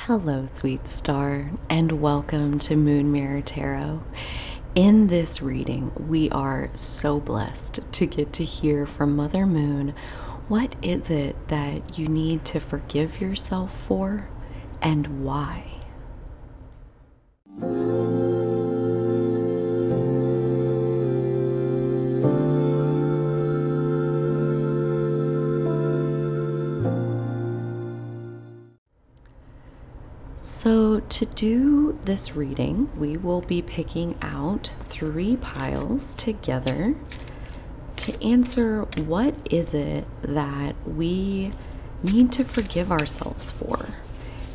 Hello, sweet star, and welcome to Moon Mirror Tarot. In this reading, we are so blessed to get to hear from Mother Moon. What is it that you need to forgive yourself for, and why? So to do this reading, we will be picking out 3 piles together to answer what is it that we need to forgive ourselves for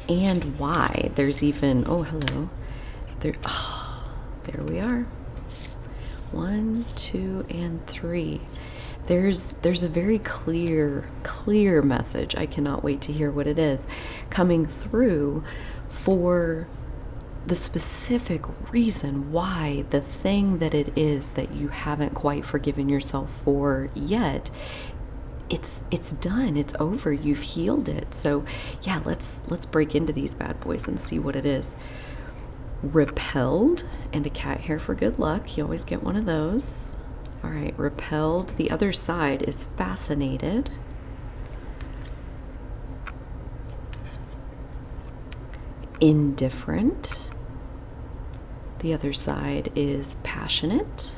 and why. There's even, oh, hello. There we are. 1, 2, and 3. There's a very clear message. I cannot wait to hear what it is coming through for the specific reason why the thing that it is that you haven't quite forgiven yourself for yet, it's done, it's over, you've healed it. So yeah, let's break into these bad boys and see what it is. Repelled and a cat hair for good luck. You always get one of those. All right, repelled. The other side is fascinated. Indifferent. The other side is passionate.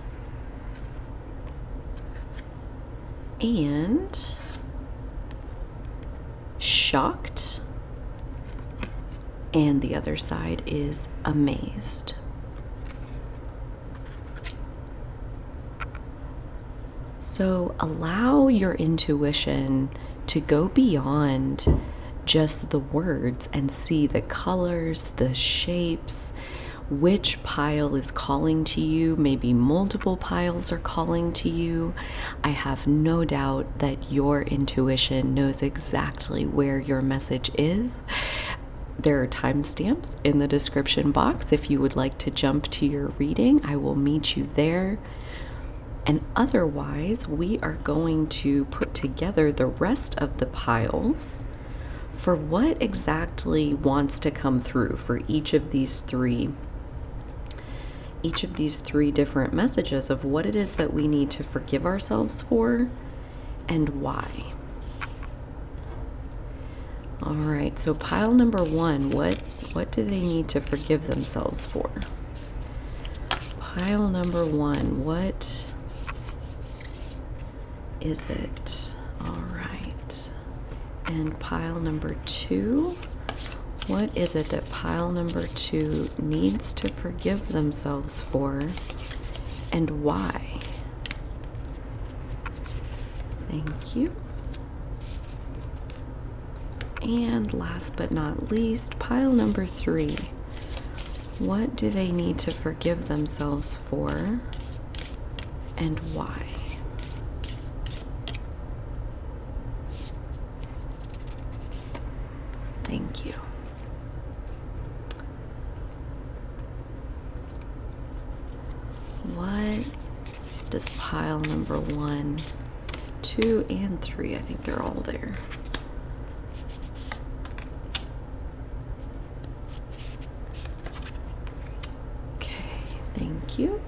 And shocked. And the other side is amazed. So allow your intuition to go beyond just the words and see the colors, the shapes, which pile is calling to you. Maybe multiple piles are calling to you. I have no doubt that your intuition knows exactly where your message is. There are timestamps in the description box. If you would like to jump to your reading, I will meet you there. And otherwise, we are going to put together the rest of the piles for what exactly wants to come through for each of these three different messages of what it is that we need to forgive ourselves for and why. All right, so pile number 1, what do they need to forgive themselves for? Pile number 1, what is it? All right. And pile number 2, what is it that pile number 2 needs to forgive themselves for and why? Thank you. And last but not least, pile number 3, what do they need to forgive themselves for and why? Thank you. What does pile number 1, 2, and 3, I think they're all there. Okay, thank you.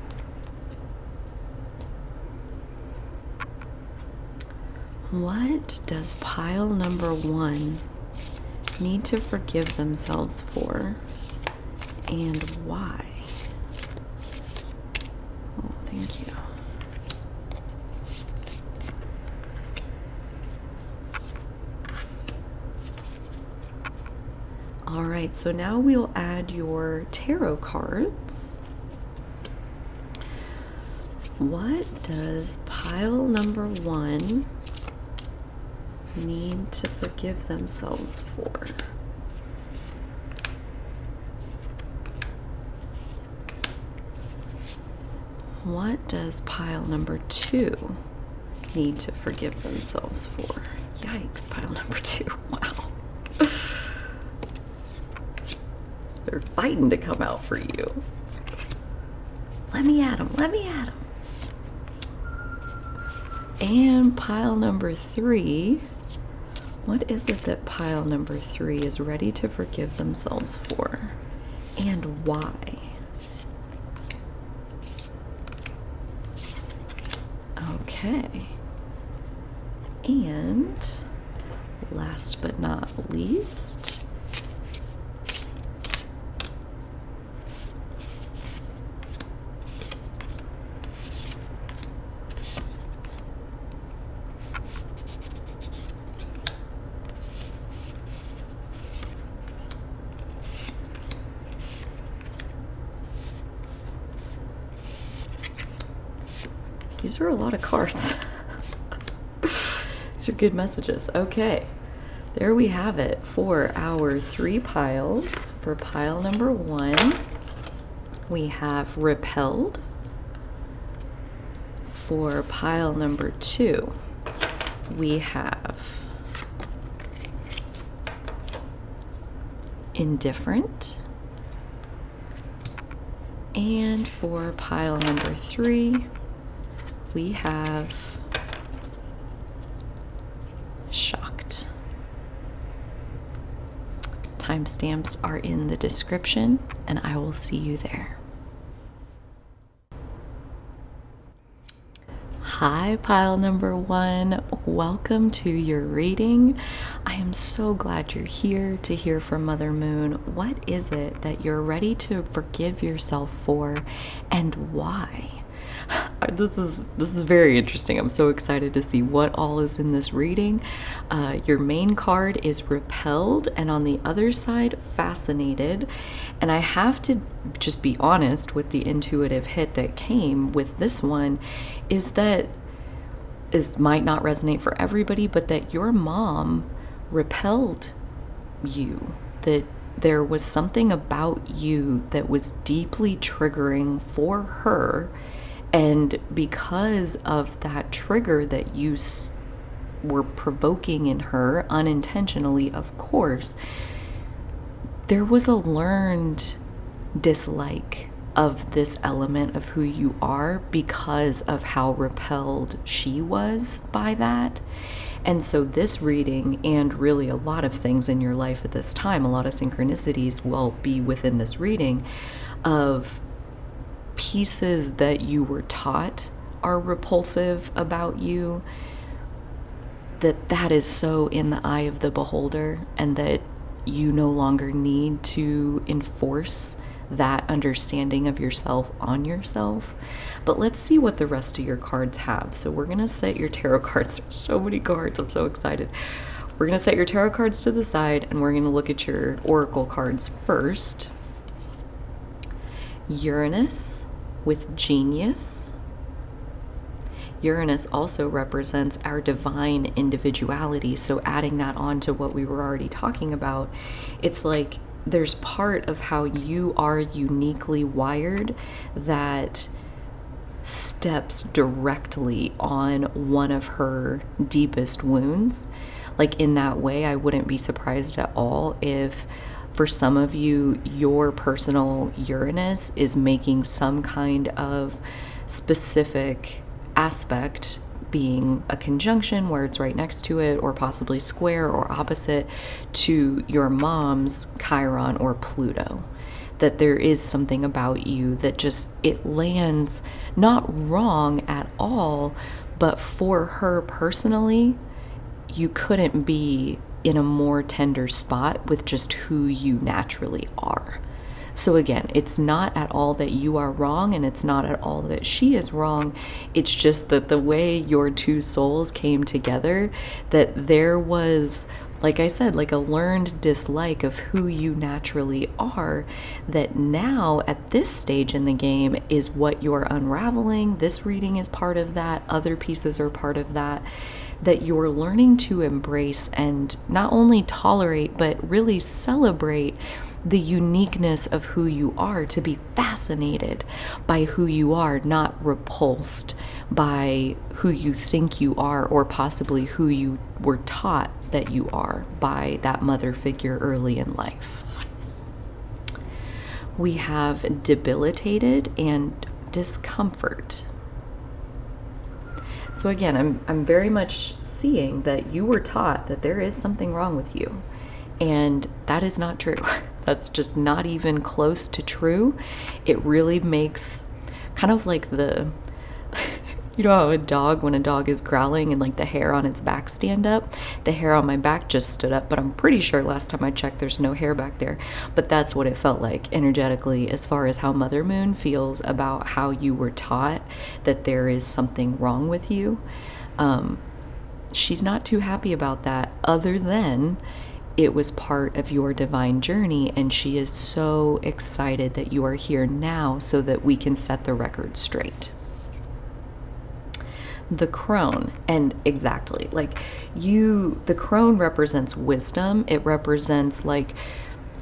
What does pile number 1 need to forgive themselves for and why? Oh, thank you. All right, so now we'll add your tarot cards. What does pile number 1 need to forgive themselves for? What does pile number 2 need to forgive themselves for? Yikes, pile number 2. Wow. They're fighting to come out for you. Let me at them. Let me at them. And pile number 3, What is it that pile number 3 is ready to forgive themselves for? And why? Okay. And last but not least, these are a lot of cards. These are good messages. Okay, there we have it for our 3 piles. For pile number 1, we have Repelled. For pile number 2, we have Indifferent. And for pile number 3, we have Shocked. Timestamps are in the description, and I will see you there. Hi, pile number 1. Welcome to your reading. I am so glad you're here to hear from Mother Moon. What is it that you're ready to forgive yourself for, and why? This is very interesting. I'm so excited to see what all is in this reading. Your main card is Repelled, and on the other side, Fascinated. And I have to just be honest with the intuitive hit that came with this one, is that this might not resonate for everybody, but that your mom repelled you, that there was something about you that was deeply triggering for her, and because of that trigger that you were provoking in her unintentionally, of course, there was a learned dislike of this element of who you are because of how repelled she was by that. And so this reading, and really a lot of things in your life at this time, a lot of synchronicities will be within this reading of pieces that you were taught are repulsive about you, that is so in the eye of the beholder, and that you no longer need to enforce that understanding of yourself on yourself. But let's see what the rest of your cards have. So we're going to set your tarot cards. There's so many cards. I'm so excited. We're going to set your tarot cards to the side, and we're going to look at your oracle cards first. Uranus with Genius. Uranus also represents our divine individuality, so adding that on to what we were already talking about, it's like there's part of how you are uniquely wired that steps directly on one of her deepest wounds. Like, in that way, I wouldn't be surprised at all if for some of you, your personal Uranus is making some kind of specific aspect, being a conjunction where it's right next to it, or possibly square or opposite to your mom's Chiron or Pluto. That there is something about you that just, it lands not wrong at all, but for her personally, you couldn't be in a more tender spot with just who you naturally are. So again, it's not at all that you are wrong, and it's not at all that she is wrong. It's just that the way your two souls came together, that there was, like I said, like a learned dislike of who you naturally are, that now at this stage in the game is what you're unraveling. This reading is part of that. Other pieces are part of that. That you're learning to embrace and not only tolerate, but really celebrate the uniqueness of who you are, to be fascinated by who you are, not repulsed by who you think you are, or possibly who you were taught that you are by that mother figure early in life. We have debilitated and discomfort. So again, I'm very much seeing that you were taught that there is something wrong with you. And that is not true. That's just not even close to true. It really makes kind of like the you know how a dog, when a dog is growling and like the hair on its back stand up? The hair on my back just stood up, but I'm pretty sure last time I checked there's no hair back there. But that's what it felt like energetically, as far as how Mother Moon feels about how you were taught that there is something wrong with you. She's not too happy about that, other than it was part of your divine journey, and she is so excited that you are here now so that we can set the record straight. The crone, and exactly, like the crone represents wisdom. It represents, like,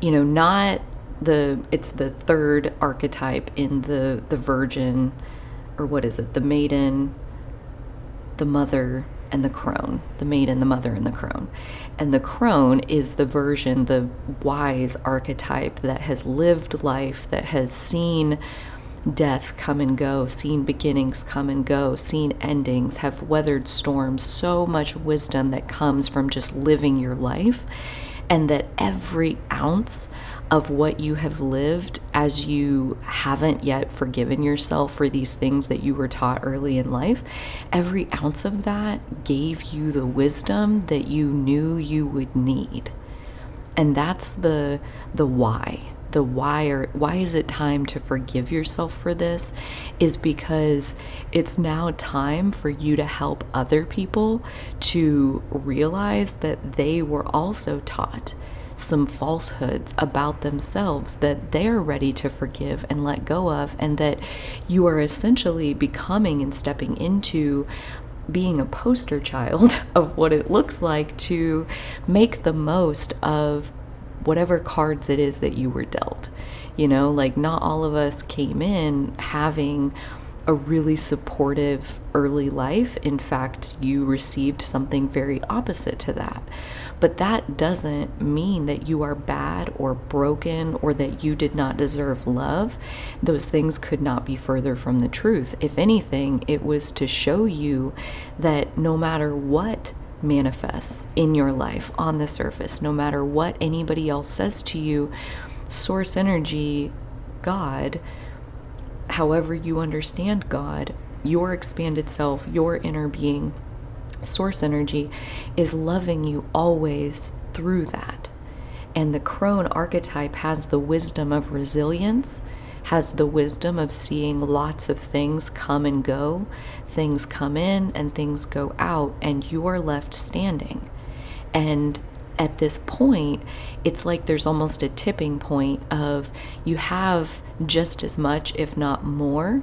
not it's the third archetype in the virgin, or what is it, the maiden, the mother, and the crone. The maiden, the mother, and the crone. And the crone is the version, the wise archetype that has lived life, that has seen death come and go, seen beginnings come and go, seen endings, have weathered storms, so much wisdom that comes from just living your life. And that every ounce of what you have lived, as you haven't yet forgiven yourself for these things that you were taught early in life, every ounce of that gave you the wisdom that you knew you would need. And that's the why. The why is it time to forgive yourself for this, is because it's now time for you to help other people to realize that they were also taught some falsehoods about themselves that they're ready to forgive and let go of, and that you are essentially becoming and stepping into being a poster child of what it looks like to make the most of whatever cards it is that you were dealt. Like, not all of us came in having a really supportive early life. In fact, you received something very opposite to that. But that doesn't mean that you are bad or broken or that you did not deserve love. Those things could not be further from the truth. If anything, it was to show you that no matter what manifests in your life on the surface, no matter what anybody else says to you, source energy, God, however you understand God, your expanded self, your inner being, source energy, is loving you always through that. And the crone archetype has the wisdom of resilience, has the wisdom of seeing lots of things come and go, things come in and things go out, and you are left standing. And at this point, it's like there's almost a tipping point of, you have just as much, if not more,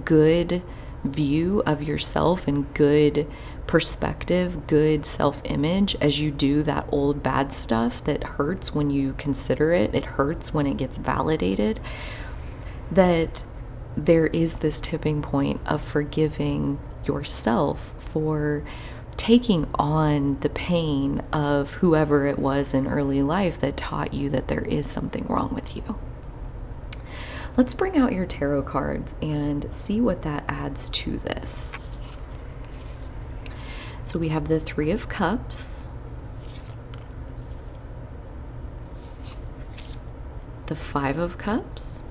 good view of yourself and good perspective, good self-image, as you do that old bad stuff that hurts when you consider it. It hurts when it gets validated. That there is this tipping point of forgiving yourself for taking on the pain of whoever it was in early life that taught you that there is something wrong with you. Let's bring out your tarot cards and see what that adds to this. So we have the Three of Cups, the Five of Cups,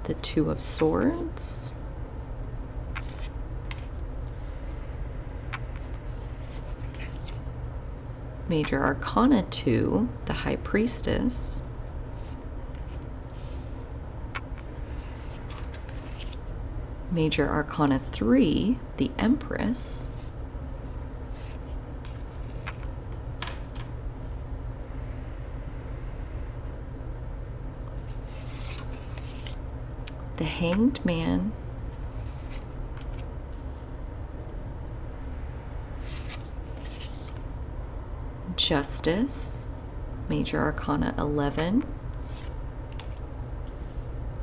the Two of Swords, Major Arcana 2, the High Priestess, Major Arcana 3, the Empress, the Hanged Man, Justice, Major Arcana 11.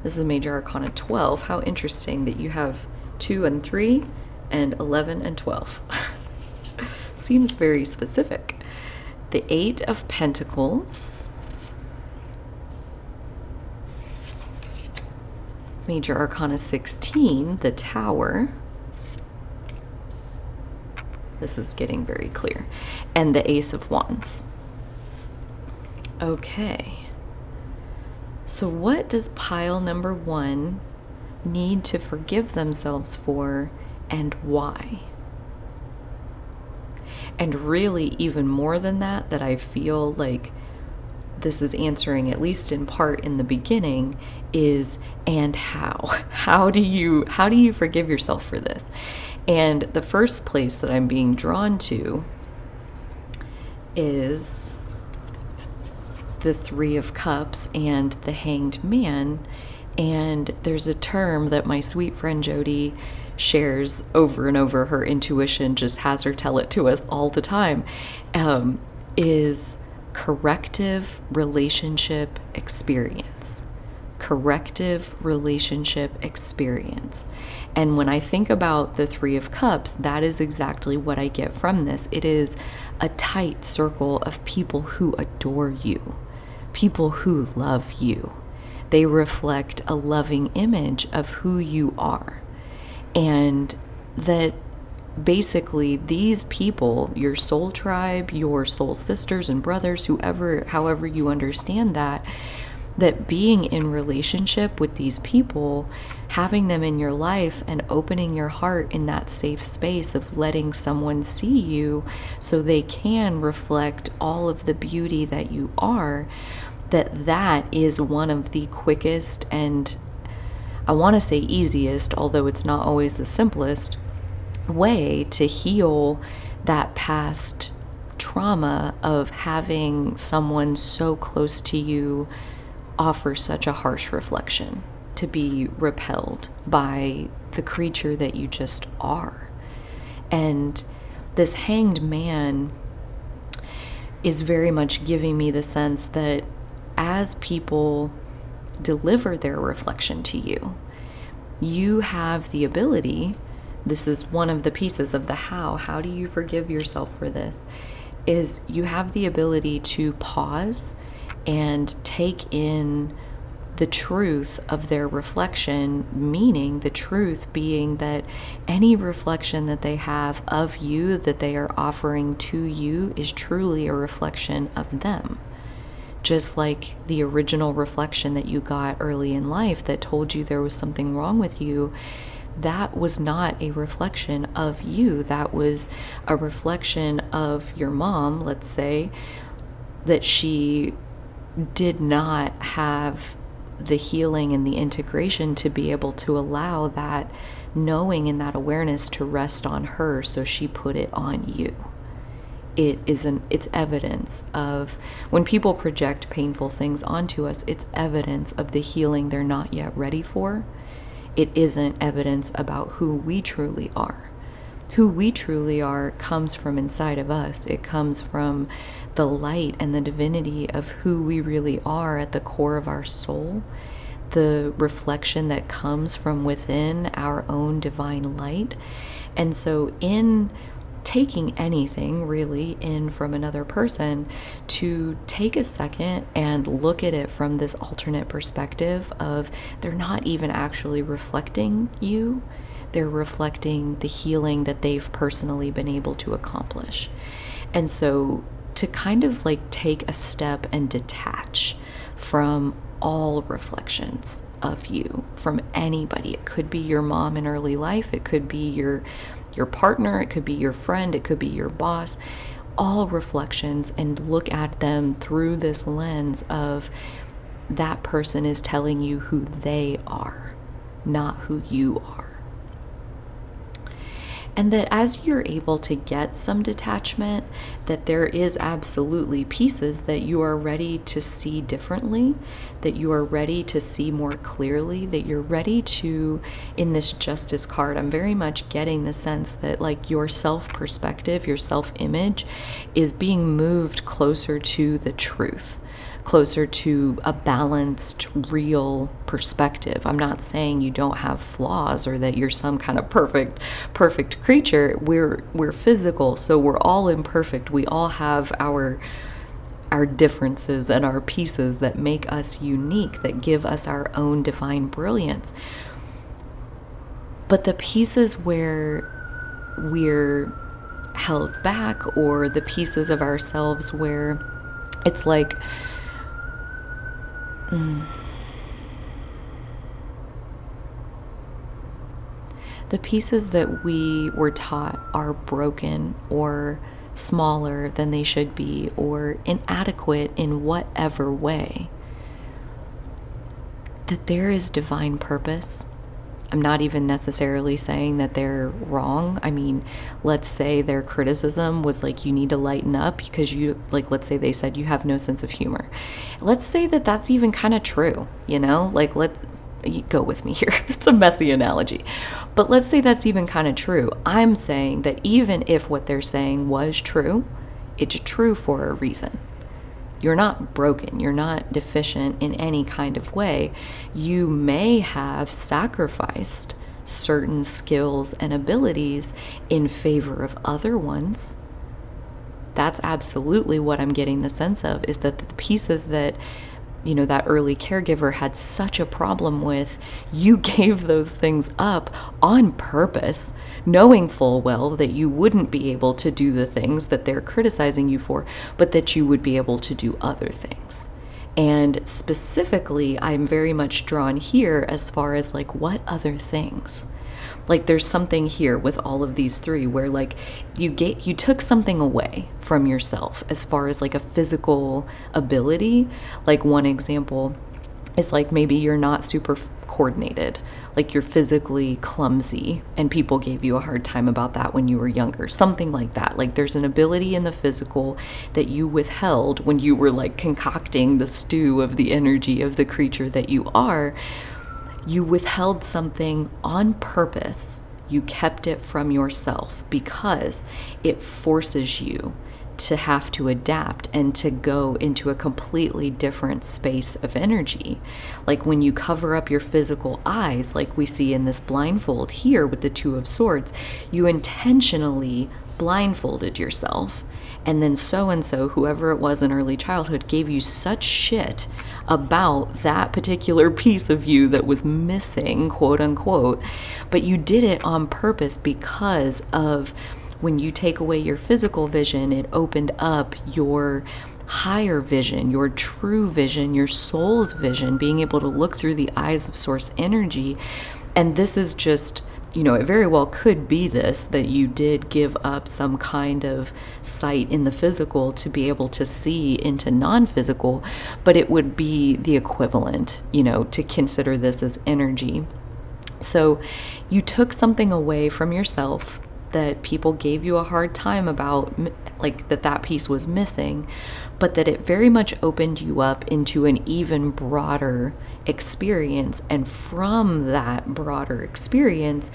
This is Major Arcana 12. How interesting that you have 2 and 3 and 11 and 12. Seems very specific. The Eight of Pentacles, Major Arcana 16, the Tower. This is getting very clear. And the Ace of Wands. Okay. So what does pile number 1 need to forgive themselves for, and why? And really, even more than that, that I feel like this is answering, at least in part in the beginning, is and how. How do you forgive yourself for this? And the first place that I'm being drawn to is the Three of Cups and the Hanged Man. And there's a term that my sweet friend Jody shares over and over. Her intuition just has her tell it to us all the time, is corrective relationship experience. Corrective relationship experience. And when I think about the Three of Cups, that is exactly what I get from this. It is a tight circle of people who adore you, people who love you. They reflect a loving image of who you are. And that basically these people, your soul tribe, your soul sisters and brothers, however you understand that being in relationship with these people, having them in your life and opening your heart in that safe space of letting someone see you so they can reflect all of the beauty that you are, that is one of the quickest and, I want to say easiest, although it's not always the simplest, way to heal that past trauma of having someone so close to you offer such a harsh reflection, to be repelled by the creature that you just are. And this Hanged Man is very much giving me the sense that as people deliver their reflection to you, you have the ability, this is one of the pieces of the how do you forgive yourself for this, is you have the ability to pause and take in the truth of their reflection, meaning the truth being that any reflection that they have of you that they are offering to you is truly a reflection of them. Just like the original reflection that you got early in life that told you there was something wrong with you, that was not a reflection of you. That was a reflection of your mom, let's say, that she did not have the healing and the integration to be able to allow that knowing and that awareness to rest on her, so she put it on you. It's evidence of, when people project painful things onto us, it's evidence of the healing they're not yet ready for. It isn't evidence about who we truly are. Who we truly are comes from inside of us. It comes from the light and the divinity of who we really are at the core of our soul, the reflection that comes from within our own divine light. And so in taking anything really in from another person, to take a second and look at it from this alternate perspective of they're not even actually reflecting you, they're reflecting the healing that they've personally been able to accomplish. And so to kind of like take a step and detach from all reflections of you from anybody. It could be your mom in early life, it could be your partner, it could be your friend, it could be your boss, all reflections, and look at them through this lens of that person is telling you who they are, not who you are. And that as you're able to get some detachment, that there is absolutely pieces that you are ready to see differently, that you are ready to see more clearly, that you're ready to, in this Justice card, I'm very much getting the sense that like your self-perspective, your self-image is being moved closer to the truth, closer to a balanced, real perspective. I'm not saying you don't have flaws or that you're some kind of perfect creature. We're physical, so we're all imperfect. We all have our our differences and our pieces that make us unique, that give us our own divine brilliance. But the pieces where we're held back, or the pieces of ourselves where it's like, the pieces that we were taught are broken or smaller than they should be or inadequate in whatever way, that there is divine purpose. I'm not even necessarily saying that they're wrong. I mean, let's say their criticism was like, you need to lighten up because you, like, let's say they said you have no sense of humor. Let's say that that's even kind of true, you know? Like, go with me here. It's a messy analogy. But let's say that's even kind of true. I'm saying that even if what they're saying was true, it's true for a reason. You're not broken. You're not deficient in any kind of way. You may have sacrificed certain skills and abilities in favor of other ones. That's absolutely what I'm getting the sense of, is that the pieces that, you know, that early caregiver had such a problem with, you gave those things up on purpose, knowing full well that you wouldn't be able to do the things that they're criticizing you for, but that you would be able to do other things. And specifically, I'm very much drawn here as far as like, what other things? Like, there's something here with all of these three where like you took something away from yourself as far as like a physical ability. Like, one example is like, maybe you're not super coordinated, like you're physically clumsy and people gave you a hard time about that when you were younger, something like that. Like, there's an ability in the physical that you withheld when you were like concocting the stew of the energy of the creature that you are. You withheld something on purpose. You kept it from yourself because it forces you to have to adapt and to go into a completely different space of energy. Like when you cover up your physical eyes, like we see in this blindfold here with the Two of Swords, you intentionally blindfolded yourself. And then so-and-so, whoever it was in early childhood, gave you such shit about that particular piece of you that was missing, quote unquote, but you did it on purpose because of, when you take away your physical vision, it opened up your higher vision, your true vision, your soul's vision, being able to look through the eyes of source energy. And this is just, you know, it very well could be this, that you did give up some kind of sight in the physical to be able to see into non-physical, but it would be the equivalent, you know, to consider this as energy. So you took something away from yourself that people gave you a hard time about, like that piece was missing, but that it very much opened you up into an even broader experience. And from that broader experience,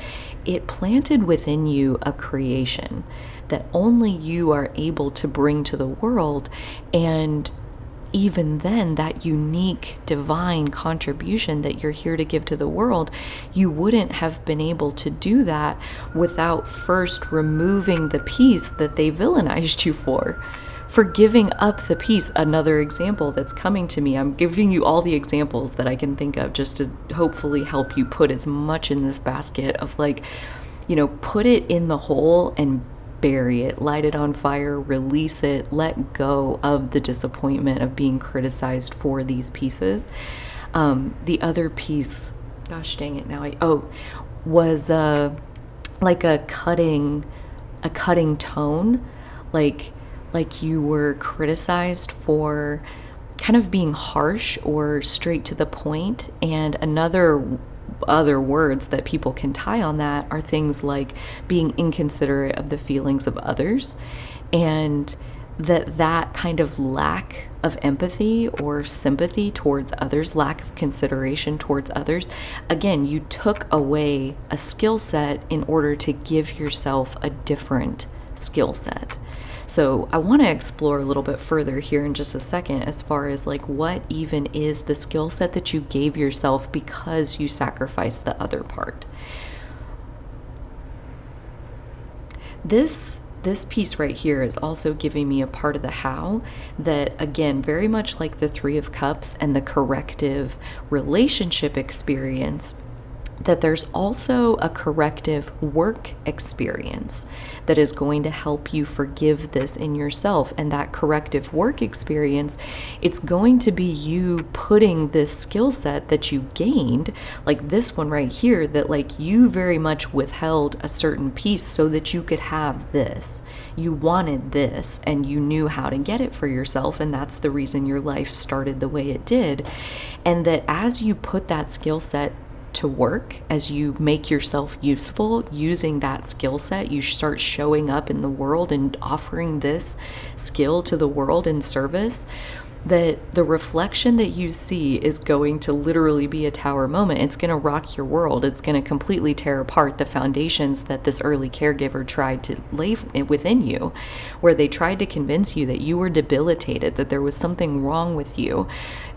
it planted within you a creation that only you are able to bring to the world. And even then, that unique divine contribution that you're here to give to the world, you wouldn't have been able to do that without first removing the piece that they villainized you for giving up the piece. Another example that's coming to me, I'm giving you all the examples that I can think of just to hopefully help you put as much in this basket of like, you know, put it in the hole and bury it, light it on fire, release it, let go of the disappointment of being criticized for these pieces. The other piece, gosh dang it, was like a cutting tone, like you were criticized for kind of being harsh or straight to the point. And other words that people can tie on that are things like being inconsiderate of the feelings of others, and that kind of lack of empathy or sympathy towards others, lack of consideration towards others. Again, you took away a skill set in order to give yourself a different skill set. So I want to explore a little bit further here in just a second as far as like, what even is the skill set that you gave yourself because you sacrificed the other part. This this piece right here is also giving me a part of the how that, again, very much like the Three of Cups and the corrective relationship experience, that there's also a corrective work experience that is going to help you forgive this in yourself. And that corrective work experience, it's going to be you putting this skill set that you gained, like this one right here, that like you very much withheld a certain piece so that you could have this. You wanted this and you knew how to get it for yourself, and that's the reason your life started the way it did. And that as you put that skill set to work, as you make yourself useful using that skill set, you start showing up in the world and offering this skill to the world in service, that the reflection that you see is going to literally be a tower moment. It's going to rock your world. It's going to completely tear apart the foundations that this early caregiver tried to lay within you, where they tried to convince you that you were debilitated, that there was something wrong with you.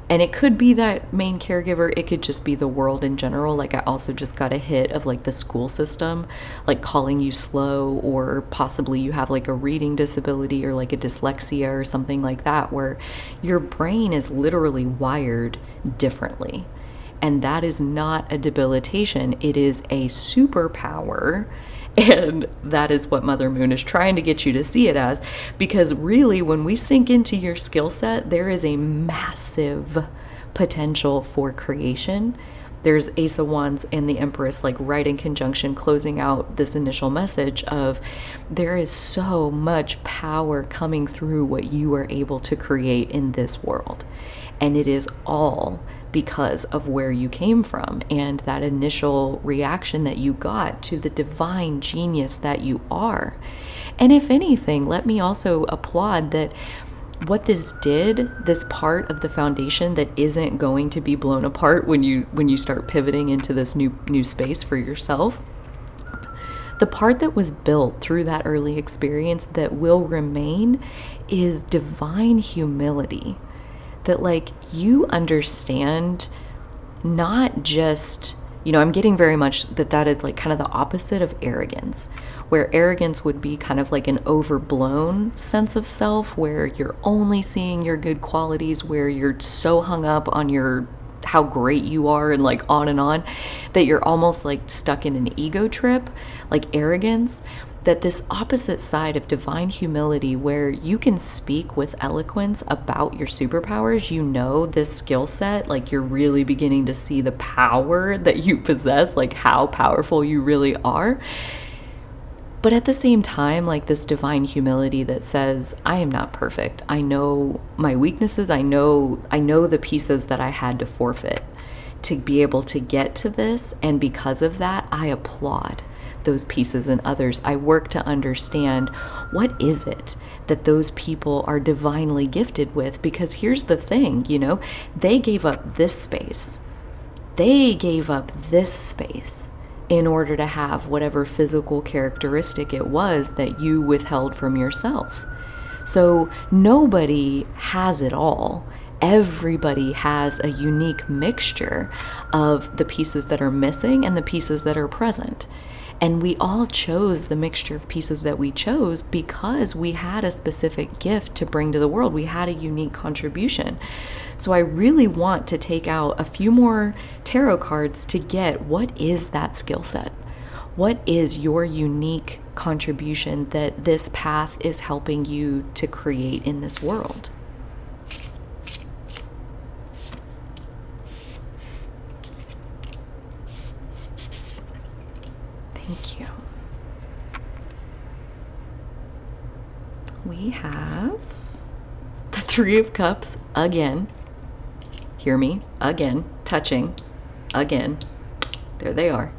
And it could be that main caregiver, it could just be the world in general. Like I also just got a hit of like the school system, like calling you slow, or possibly you have like a reading disability or like a dyslexia or something like that, where your brain is literally wired differently. And that is not a debilitation, it is a superpower. And that is what Mother Moon is trying to get you to see it as. Because really, when we sink into your skill set, there is a massive potential for creation. There's Ace of Wands and the Empress, like right in conjunction, closing out this initial message of there is so much power coming through what you are able to create in this world. And it is all because of where you came from and that initial reaction that you got to the divine genius that you are. And if anything, let me also applaud that what this did, this part of the foundation that isn't going to be blown apart when you start pivoting into this new space for yourself, the part that was built through that early experience that will remain is divine humility. That like you understand, not just, I'm getting very much that is like kind of the opposite of arrogance, where arrogance would be kind of like an overblown sense of self, where you're only seeing your good qualities, where you're so hung up on your how great you are and like on, that you're almost like stuck in an ego trip, like arrogance. That this opposite side of divine humility, where you can speak with eloquence about your superpowers, this skill set, like you're really beginning to see the power that you possess, like how powerful you really are. But at the same time, like this divine humility that says, I am not perfect. I know my weaknesses. I know the pieces that I had to forfeit to be able to get to this. And because of that, I applaud those pieces in others. I work to understand what is it that those people are divinely gifted with, because here's the thing, they gave up this space. They gave up this space in order to have whatever physical characteristic it was that you withheld from yourself. So nobody has it all. Everybody has a unique mixture of the pieces that are missing and the pieces that are present. And we all chose the mixture of pieces that we chose because we had a specific gift to bring to the world. We had a unique contribution. So I really want to take out a few more tarot cards to get what is that skill set? What is your unique contribution that this path is helping you to create in this world? Thank you. We have the Three of Cups again. Hear me? Again. Touching. Again. There they are.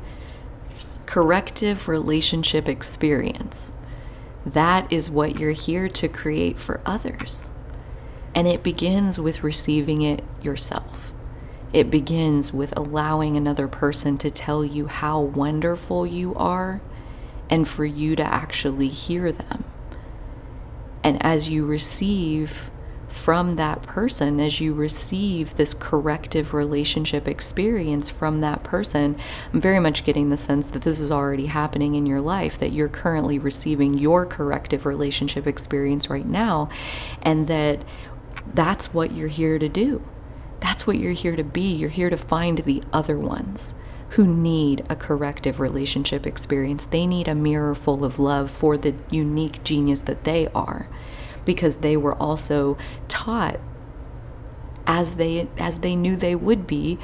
Corrective relationship experience. That is what you're here to create for others. And it begins with receiving it yourself. It begins with allowing another person to tell you how wonderful you are and for you to actually hear them. And as you receive from that person, as you receive this corrective relationship experience from that person. I'm very much getting the sense that this is already happening in your life, that you're currently receiving your corrective relationship experience right now, and that's what you're here to do. That's what you're here to be. You're here to find the other ones who need a corrective relationship experience. They need a mirror full of love for the unique genius that they are, because they were also taught, as they knew they would be,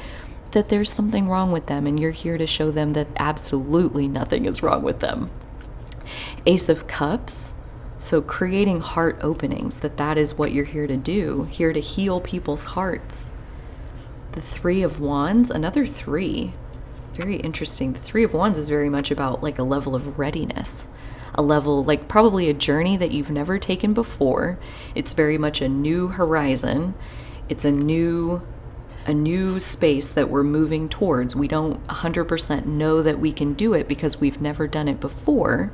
that there's something wrong with them, and you're here to show them that absolutely nothing is wrong with them. Ace of Cups. So creating heart openings, that is what you're here to do, here to heal people's hearts. The Three of Wands, another three. Very interesting. The Three of Wands is very much about like a level of readiness, a level, like probably a journey that you've never taken before. It's very much a new horizon. It's a new space that we're moving towards. We don't 100% know that we can do it because we've never done it before.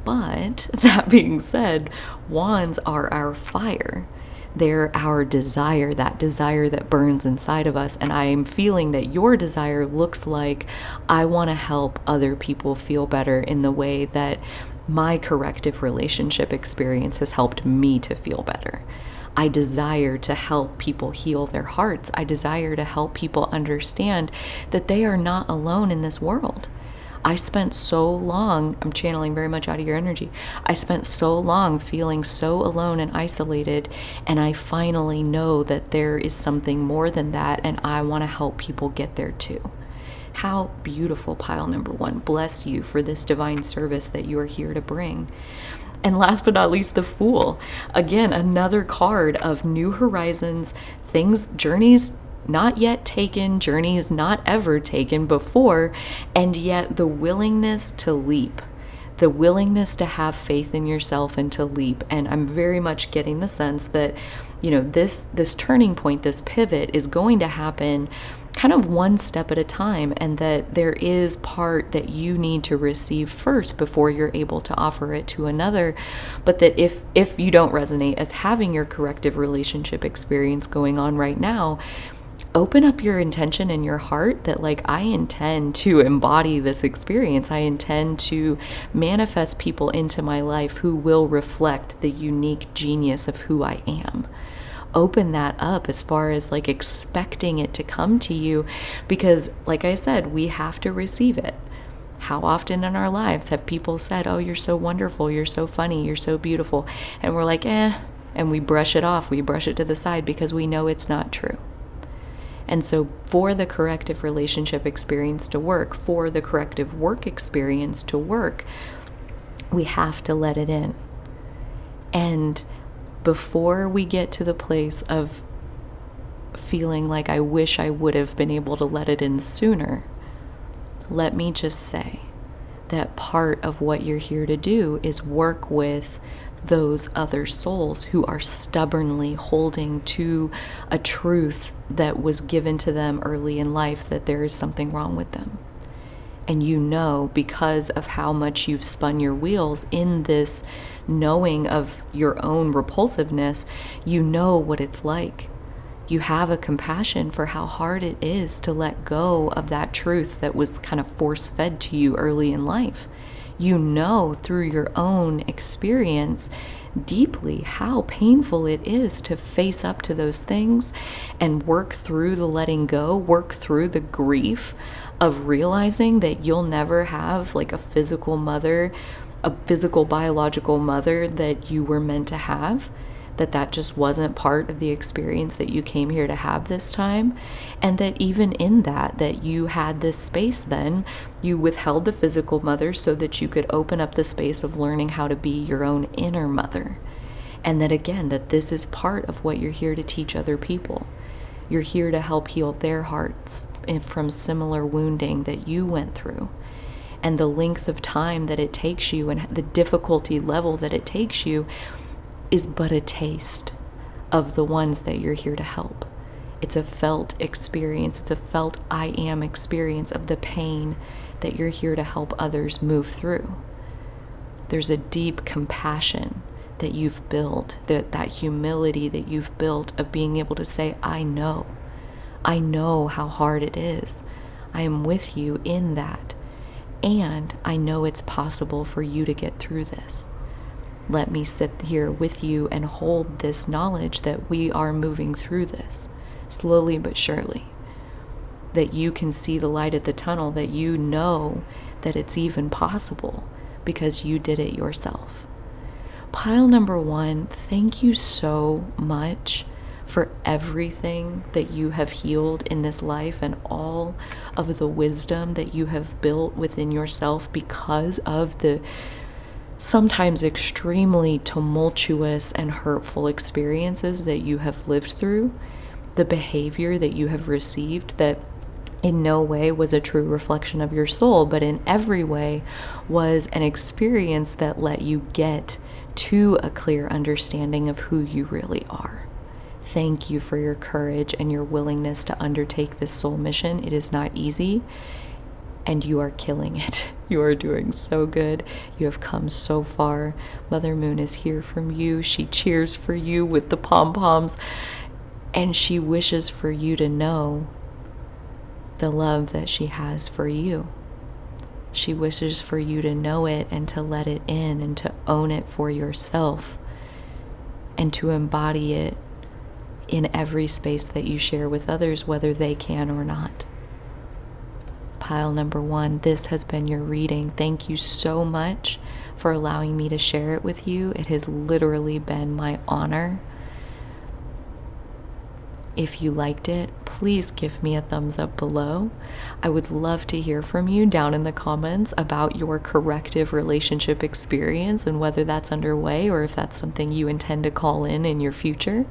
But that being said, wands are our fire. They're our desire, that desire that burns inside of us. And I'm feeling that your desire looks like, I want to help other people feel better in the way that my corrective relationship experience has helped me to feel better. I desire to help people heal their hearts. I desire to help people understand that they are not alone in this world. I spent so long, I'm channeling very much out of your energy, I spent so long feeling so alone and isolated, and I finally know that there is something more than that, and I want to help people get there too. How beautiful, pile number one. Bless you for this divine service that you are here to bring. And last but not least, the Fool. Again, another card of new horizons, things, journeys not yet taken, journeys not ever taken before, and yet the willingness to leap, the willingness to have faith in yourself and to leap. And I'm very much getting the sense that, this turning point, this pivot is going to happen kind of one step at a time, and that there is part that you need to receive first before you're able to offer it to another. But that if you don't resonate as having your corrective relationship experience going on right now, open up your intention in your heart that, like, I intend to embody this experience. I intend to manifest people into my life who will reflect the unique genius of who I am. Open that up as far as like expecting it to come to you, because like I said, we have to receive it. How often in our lives have people said, oh, you're so wonderful, you're so funny, you're so beautiful, and we're like, and we brush it off, we brush it to the side because we know it's not true. And so for the corrective relationship experience to work, for the corrective work experience to work, we have to let it in. And before we get to the place of feeling like I wish I would have been able to let it in sooner, let me just say that part of what you're here to do is work with those other souls who are stubbornly holding to a truth that was given to them early in life, that there is something wrong with them. And because of how much you've spun your wheels in this knowing of your own repulsiveness, you know what it's like. You have a compassion for how hard it is to let go of that truth that was kind of force-fed to you early in life. You know through your own experience deeply how painful it is to face up to those things and work through the letting go, work through the grief of realizing that you'll never have like a physical mother, a physical biological mother that you were meant to have, that just wasn't part of the experience that you came here to have this time. And that even in that you had this space, then you withheld the physical mother so that you could open up the space of learning how to be your own inner mother. And that again, that this is part of what you're here to teach other people. You're here to help heal their hearts from similar wounding that you went through. And the length of time that it takes you and the difficulty level that it takes you is but a taste of the ones that you're here to help. It's a felt experience. It's a felt I am experience of the pain that you're here to help others move through. There's a deep compassion that you've built, that humility that you've built of being able to say, I know how hard it is. I am with you in that. And I know it's possible for you to get through this. Let me sit here with you and hold this knowledge that we are moving through this slowly but surely. That you can see the light at the tunnel, that you know that it's even possible because you did it yourself. Pile number 1, thank you so much for everything that you have healed in this life and all of the wisdom that you have built within yourself because of the sometimes extremely tumultuous and hurtful experiences that you have lived through, the behavior that you have received that in no way was a true reflection of your soul, but in every way was an experience that let you get to a clear understanding of who you really are. Thank you for your courage and your willingness to undertake this soul mission. It is not easy, and you are killing it. You are doing so good. You have come so far. Mother Moon is here from you. She cheers for you with the pom-poms, and she wishes for you to know the love that she has for you. She wishes for you to know it and to let it in and to own it for yourself and to embody it in every space that you share with others, whether they can or not. Pile number 1, this has been your reading. Thank you so much for allowing me to share it with you. It has literally been my honor. If you liked it, please give me a thumbs up below. I would love to hear from you down in the comments about your corrective relationship experience and whether that's underway or if that's something you intend to call in your future.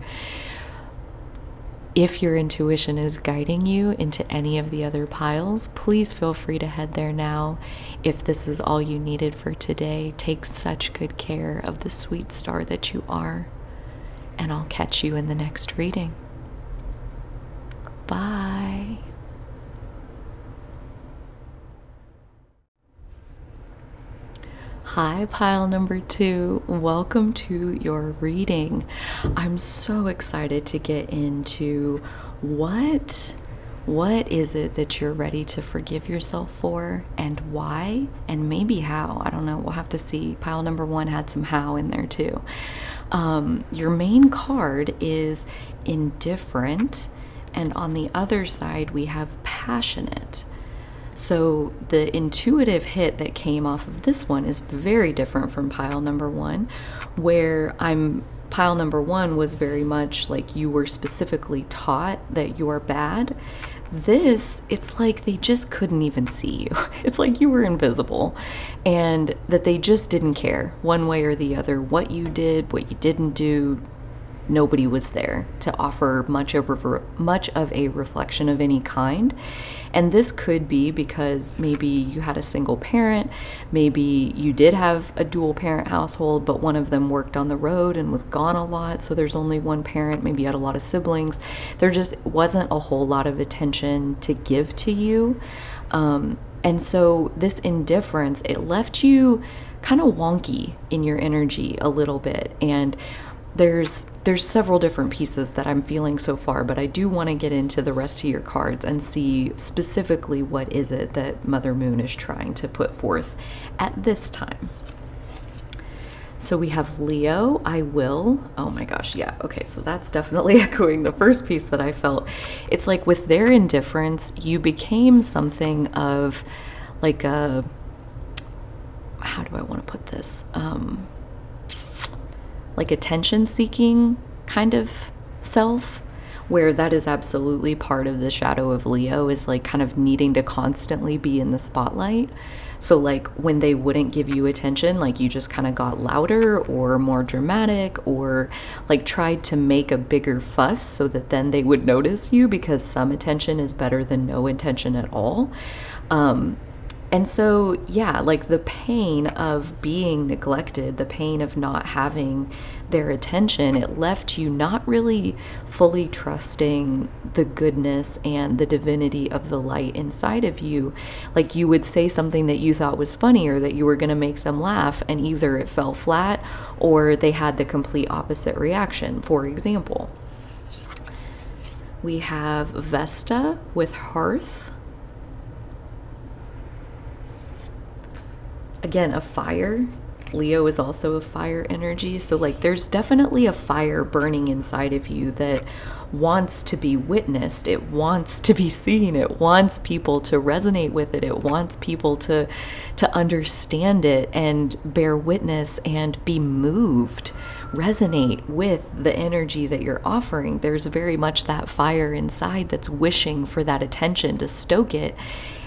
If your intuition is guiding you into any of the other piles, please feel free to head there now. If this is all you needed for today, take such good care of the sweet star that you are, and I'll catch you in the next reading. Bye. Hi, pile number 2. Welcome to your reading. I'm so excited to get into what is it that you're ready to forgive yourself for and why and maybe how. I don't know. We'll have to see. Pile number 1 had some how in there too. Your main card is Indifferent, and on the other side we have Passionate. So the intuitive hit that came off of this one is very different from pile number 1, where pile number 1 was very much like you were specifically taught that you're bad. This, it's like they just couldn't even see you. It's like you were invisible, and that they just didn't care one way or the other what you did, what you didn't do. Nobody was there to offer much of a reflection of any kind. And this could be because maybe you had a single parent, maybe you did have a dual parent household, but one of them worked on the road and was gone a lot, so there's only one parent. Maybe you had a lot of siblings. There just wasn't a whole lot of attention to give to you. And so this indifference, it left you kind of wonky in your energy a little bit. And there's several different pieces that I'm feeling so far, but I do want to get into the rest of your cards and see specifically what is it that Mother Moon is trying to put forth at this time. So we have Leo, I will. Oh my gosh, yeah, okay, so that's definitely echoing the first piece that I felt. It's like with their indifference, you became something of like a, how do I want to put this? Like attention-seeking kind of self, where that is absolutely part of the shadow of Leo, is like kind of needing to constantly be in the spotlight. So like when they wouldn't give you attention, like you just kind of got louder or more dramatic or like tried to make a bigger fuss so that then they would notice you, because some attention is better than no attention at all. And so, yeah, like the pain of being neglected, the pain of not having their attention, it left you not really fully trusting the goodness and the divinity of the light inside of you. Like you would say something that you thought was funny or that you were going to make them laugh, and either it fell flat or they had the complete opposite reaction. For example, we have Vesta with Hearth. Again, a fire. Leo is also a fire energy. So like there's definitely a fire burning inside of you that wants to be witnessed. It wants to be seen. It wants people to resonate with it. It wants people to understand it and bear witness and be moved, resonate with the energy that you're offering. There's very much that fire inside that's wishing for that attention to stoke it.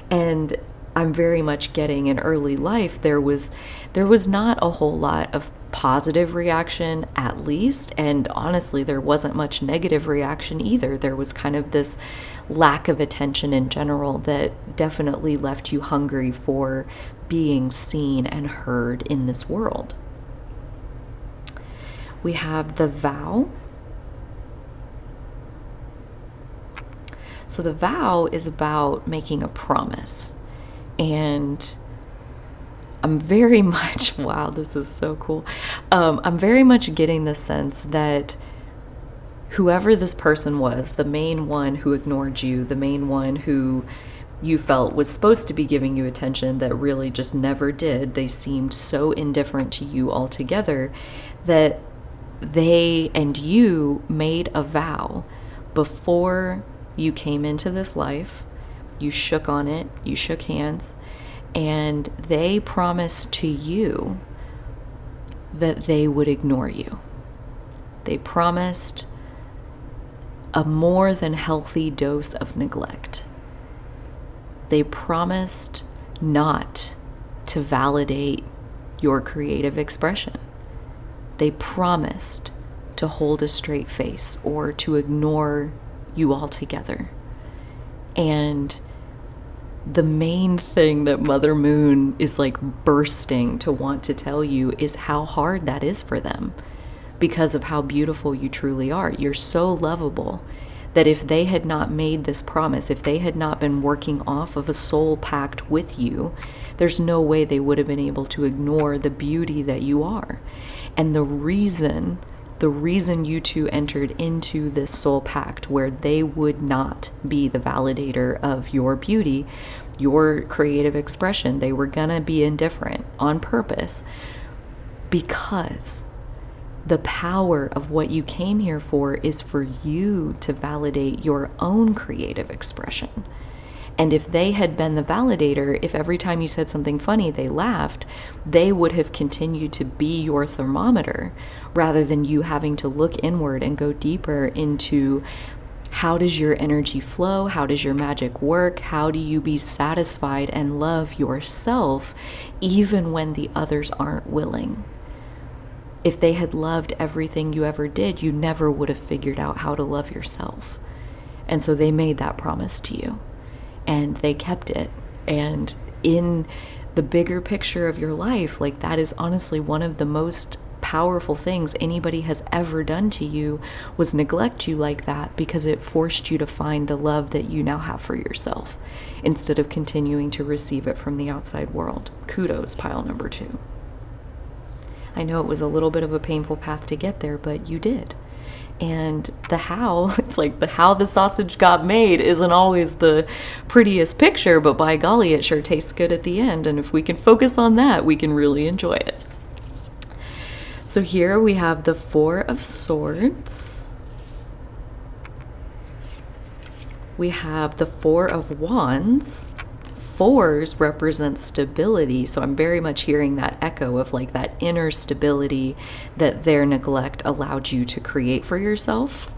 And I'm very much getting in early life, there was not a whole lot of positive reaction, at least, and honestly there wasn't much negative reaction either. There was kind of this lack of attention in general that definitely left you hungry for being seen and heard in this world. We have the vow. So the vow is about making a promise. And I'm very much, wow, this is so cool. I'm very much getting the sense that whoever this person was, the main one who ignored you, the main one who you felt was supposed to be giving you attention that really just never did, they seemed so indifferent to you altogether, that they and you made a vow before you came into this life. You shook on it, you shook hands, and they promised to you that they would ignore you. They promised a more than healthy dose of neglect. They promised not to validate your creative expression. They promised to hold a straight face or to ignore you altogether. And the main thing that Mother Moon is like bursting to want to tell you is how hard that is for them, because of how beautiful you truly are. You're so lovable that if they had not made this promise, if they had not been working off of a soul pact with you, there's no way they would have been able to ignore the beauty that you are. And the reason you two entered into this soul pact where they would not be the validator of your beauty, your creative expression, they were gonna be indifferent on purpose, because the power of what you came here for is for you to validate your own creative expression. And if they had been the validator, if every time you said something funny they laughed, they would have continued to be your thermometer, rather than you having to look inward and go deeper into how does your energy flow, how does your magic work, how do you be satisfied and love yourself even when the others aren't willing. If they had loved everything you ever did, you never would have figured out how to love yourself. And so they made that promise to you, and they kept it. And in the bigger picture of your life, like, that is honestly one of the most powerful things anybody has ever done to you, was neglect you like that, because it forced you to find the love that you now have for yourself instead of continuing to receive it from the outside world. Kudos, pile number 2. I know it was a little bit of a painful path to get there, but you did. And the how, it's like the how the sausage got made isn't always the prettiest picture, but by golly, it sure tastes good at the end. And if we can focus on that, we can really enjoy it. So here we have the 4 of Swords. We have the 4 of Wands. 4s represent stability, so I'm very much hearing that echo of like that inner stability that their neglect allowed you to create for yourself.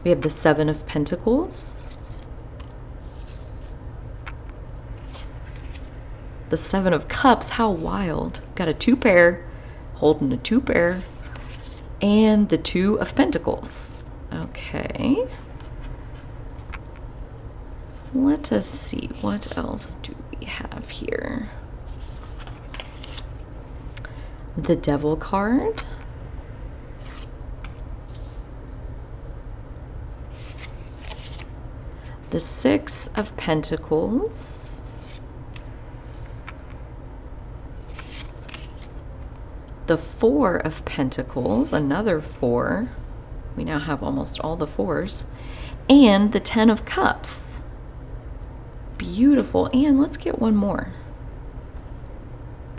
We have the 7 of Pentacles. The 7 of Cups, how wild. Got a 2 pair, holding a 2 pair. And the 2 of Pentacles. Okay. let us see, what else do we have here? The Devil card. The Six of Pentacles. The Four of Pentacles, another four. We now have almost all the fours. And the Ten of Cups. Beautiful. And let's get one more.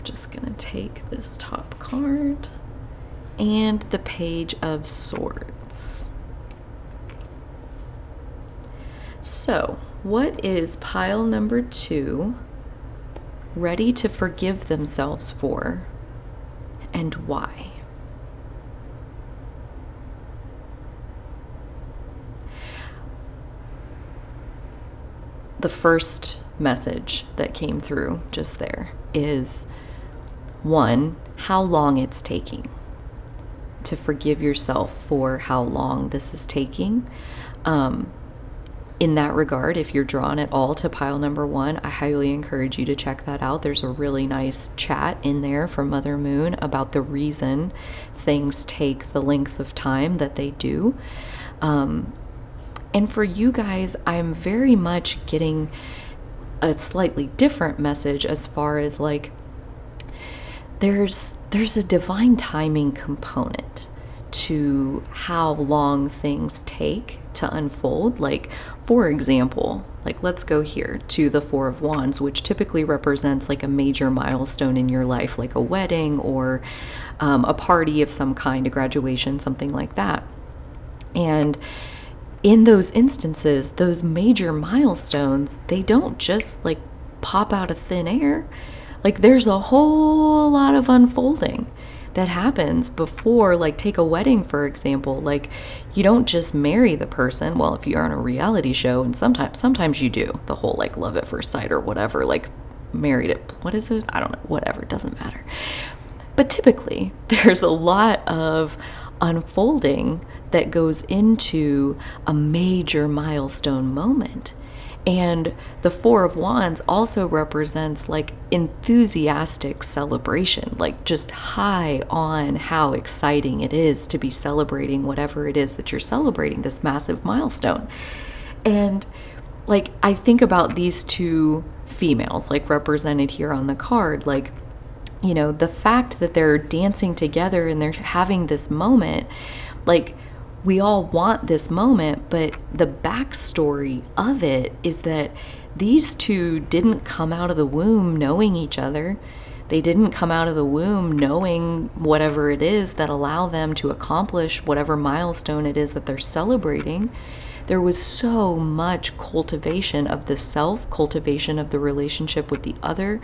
Just gonna take this top card. And the Page of Swords. So, what is pile number 2 ready to forgive themselves for, and why? The first message that came through just there is, 1, how long it's taking. To forgive yourself for how long this is taking. In that regard, if you're drawn at all to pile number 1, I highly encourage you to check that out. There's a really nice chat in there from Mother Moon about the reason things take the length of time that they do. And for you guys, I'm very much getting a slightly different message as far as like, there's a divine timing component to how long things take to unfold. Like, for example, like let's go here to the Four of Wands, which typically represents like a major milestone in your life, like a wedding or a party of some kind, a graduation, something like that. And in those instances, those major milestones, they don't just like pop out of thin air. Like there's a whole lot of unfolding that happens before, like take a wedding, for example. Like you don't just marry the person. Well, if you're on a reality show, and sometimes you do the whole like love at first sight or whatever, like married at, what is it? I don't know, whatever, it doesn't matter. But typically there's a lot of unfolding that goes into a major milestone moment. And the Four of Wands also represents like enthusiastic celebration, like just high on how exciting it is to be celebrating whatever it is that you're celebrating, this massive milestone. And like I think about these two females like represented here on the card, like, you know, the fact that they're dancing together and they're having this moment, like we all want this moment, but the backstory of it is that these two didn't come out of the womb knowing each other. They didn't come out of the womb knowing whatever it is that allow them to accomplish whatever milestone it is that they're celebrating. There was so much cultivation of the self, cultivation of the relationship with the other,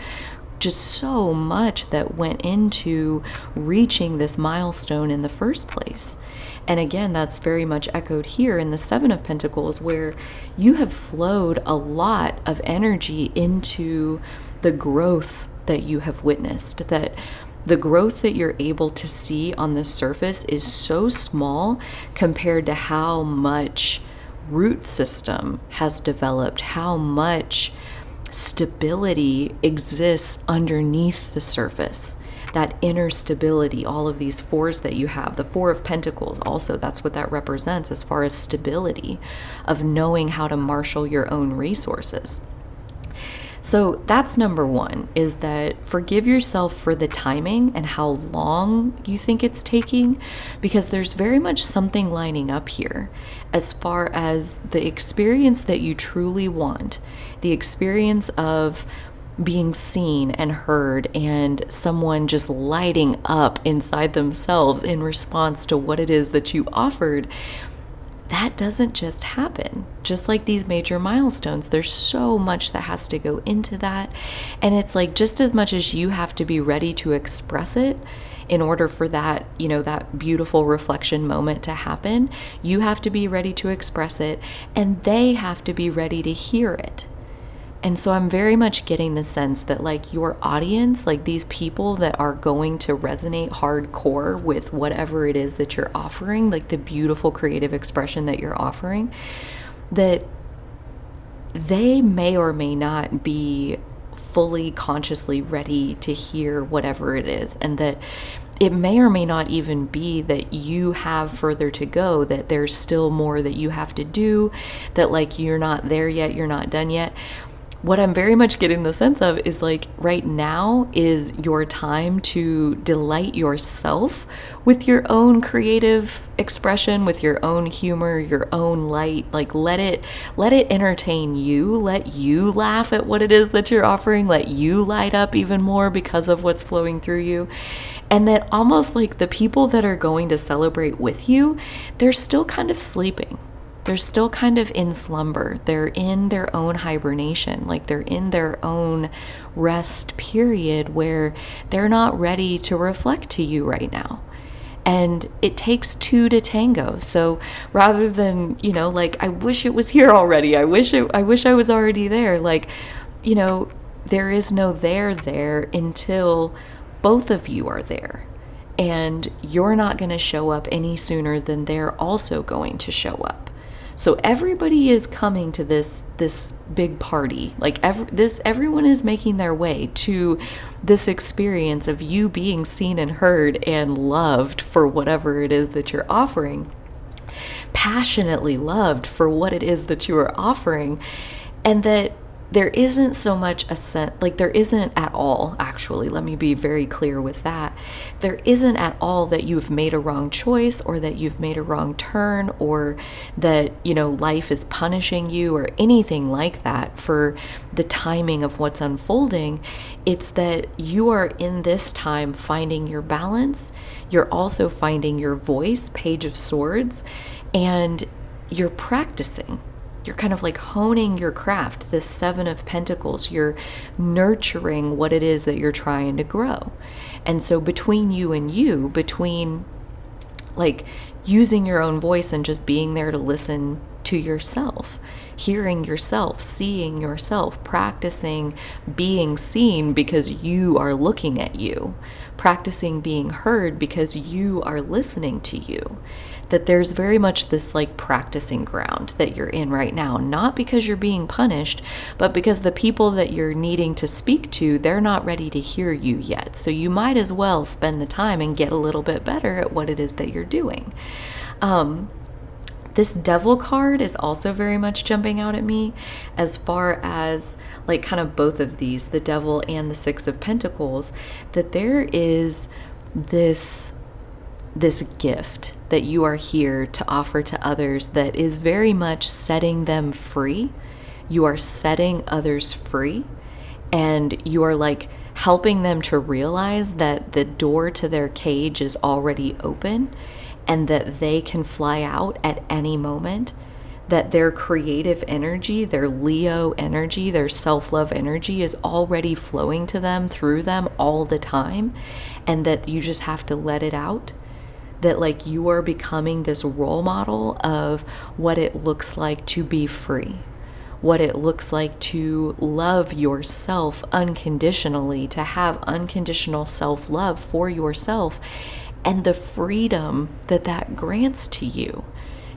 just so much that went into reaching this milestone in the first place. And again, that's very much echoed here in the Seven of Pentacles, where you have flowed a lot of energy into the growth that you have witnessed, that the growth that you're able to see on the surface is so small compared to how much root system has developed, how much stability exists underneath the surface. That inner stability, all of these fours that you have, the Four of Pentacles also, that's what that represents as far as stability, of knowing how to marshal your own resources. So that's number 1, is that forgive yourself for the timing and how long you think it's taking, because there's very much something lining up here as far as the experience that you truly want, the experience of being seen and heard and someone just lighting up inside themselves in response to what it is that you offered. That doesn't just happen. Just like these major milestones, there's so much that has to go into that. And it's like, just as much as you have to be ready to express it in order for that, you know, that beautiful reflection moment to happen, you have to be ready to express it, and they have to be ready to hear it. And so I'm very much getting the sense that like your audience, like these people that are going to resonate hardcore with whatever it is that you're offering, like the beautiful creative expression that you're offering, that they may or may not be fully consciously ready to hear whatever it is, and that it may or may not even be that you have further to go, that there's still more that you have to do, that like you're not there yet, you're not done yet. What I'm very much getting the sense of is like right now is your time to delight yourself with your own creative expression, with your own humor, your own light. Like let it entertain you, let you laugh at what it is that you're offering, let you light up even more because of what's flowing through you. And that almost like the people that are going to celebrate with you, they're still kind of sleeping. They're still kind of in slumber. They're in their own hibernation, like they're in their own rest period where they're not ready to reflect to you right now. And it takes two to tango. So rather than, like, I wish it was here already. I wish I was already there. Like, you know, there is no there until both of you are there. And you're not going to show up any sooner than they're also going to show up. So everybody is coming to this big party. Like everyone is making their way to this experience of you being seen and heard and loved for whatever it is that you're offering. Passionately loved for what it is that you are offering, and that there isn't so much a sense, like there isn't at all, actually, let me be very clear with that. There isn't at all that you've made a wrong choice or that you've made a wrong turn or that, life is punishing you or anything like that for the timing of what's unfolding. It's that you are in this time finding your balance. You're also finding your voice, Page of Swords, and you're practicing. You're kind of like honing your craft, this Seven of Pentacles. You're nurturing what it is that you're trying to grow. And so between you and you, between like using your own voice and just being there to listen to yourself, hearing yourself, seeing yourself, practicing being seen because you are looking at you, practicing being heard because you are listening to you. That there's very much this like practicing ground that you're in right now, not because you're being punished, but because the people that you're needing to speak to, they're not ready to hear you yet. So you might as well spend the time and get a little bit better at what it is that you're doing. This Devil card is also very much jumping out at me as far as like kind of both of these, the Devil and the Six of Pentacles, that there is this gift that you are here to offer to others that is very much setting them free. You are setting others free, and you are like helping them to realize that the door to their cage is already open and that they can fly out at any moment, that their creative energy, their Leo energy, their self-love energy is already flowing to them through them all the time, and that you just have to let it out. That like you are becoming this role model of what it looks like to be free, what it looks like to love yourself unconditionally, to have unconditional self-love for yourself, and the freedom that that grants to you.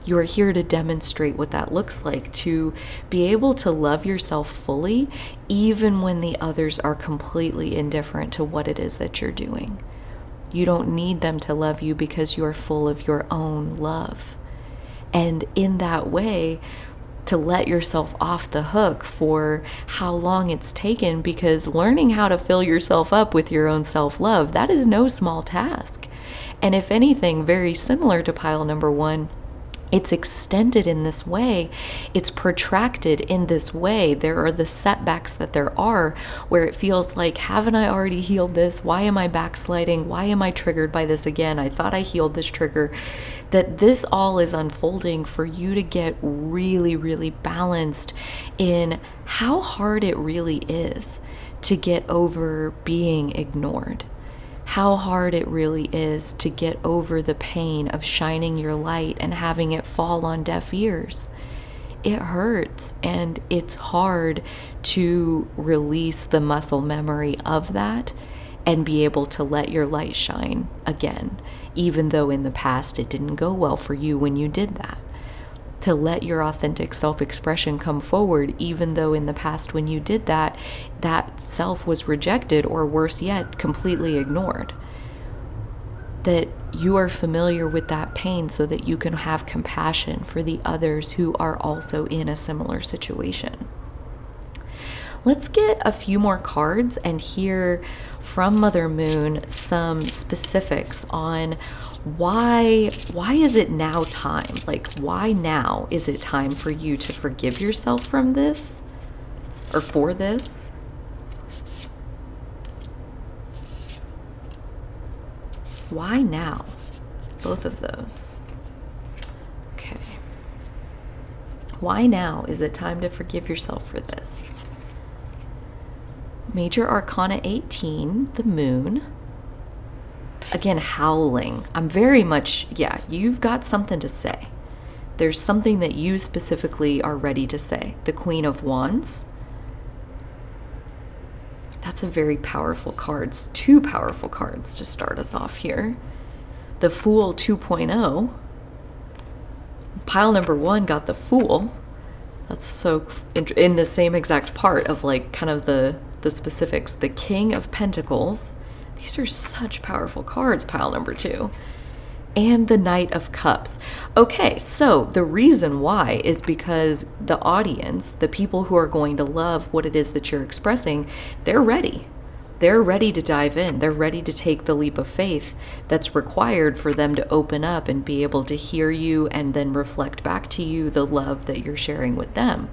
You are here to demonstrate what that looks like, to be able to love yourself fully, even when the others are completely indifferent to what it is that you're doing. You don't need them to love you because you're full of your own love. And in that way, to let yourself off the hook for how long it's taken, because learning how to fill yourself up with your own self-love, that is no small task. And if anything, very similar to pile number one, it's extended in this way, it's protracted in this way. There are the setbacks that there are where it feels like, haven't I already healed this? Why am I backsliding? Why am I triggered by this again? I thought I healed this trigger. That this all is unfolding for you to get really, really balanced in how hard it really is to get over being ignored. How hard it really is to get over the pain of shining your light and having it fall on deaf ears. It hurts, and it's hard to release the muscle memory of that and be able to let your light shine again, even though in the past it didn't go well for you when you did that. to let your authentic self-expression come forward, even though in the past when you did that, that self was rejected, or worse yet, completely ignored. That you are familiar with that pain so that you can have compassion for the others who are also in a similar situation. Let's get a few more cards and hear from Mother Moon some specifics on why is it now time? Like, why now is it time for you to forgive yourself from this, or for this? Why now? Both of those. Okay. Why now is it time to forgive yourself for this? Major Arcana 18, the Moon. Again, howling. I'm very much, yeah, you've got something to say. There's something that you specifically are ready to say. The Queen of Wands. That's a very powerful card. Two powerful cards to start us off here. The Fool 2.0. Pile number 1 got the Fool. That's so in the same exact part of like kind of the specifics. The King of Pentacles. These are such powerful cards, pile number 2. And the Knight of Cups. Okay, so the reason why is because the audience, the people who are going to love what it is that you're expressing, they're ready. They're ready to dive in. They're ready to take the leap of faith that's required for them to open up and be able to hear you and then reflect back to you the love that you're sharing with them.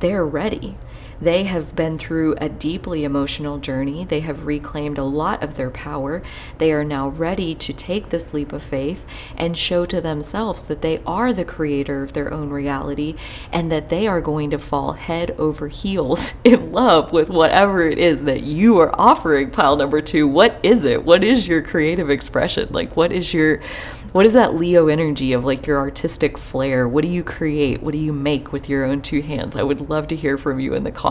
They're ready. They have been through a deeply emotional journey. They have reclaimed a lot of their power. They are now ready to take this leap of faith and show to themselves that they are the creator of their own reality, and that they are going to fall head over heels in love with whatever it is that you are offering, pile number 2. What is it? What is your creative expression? Like, what is that Leo energy of like your artistic flair? What do you create? What do you make with your own 2 hands? I would love to hear from you in the comments.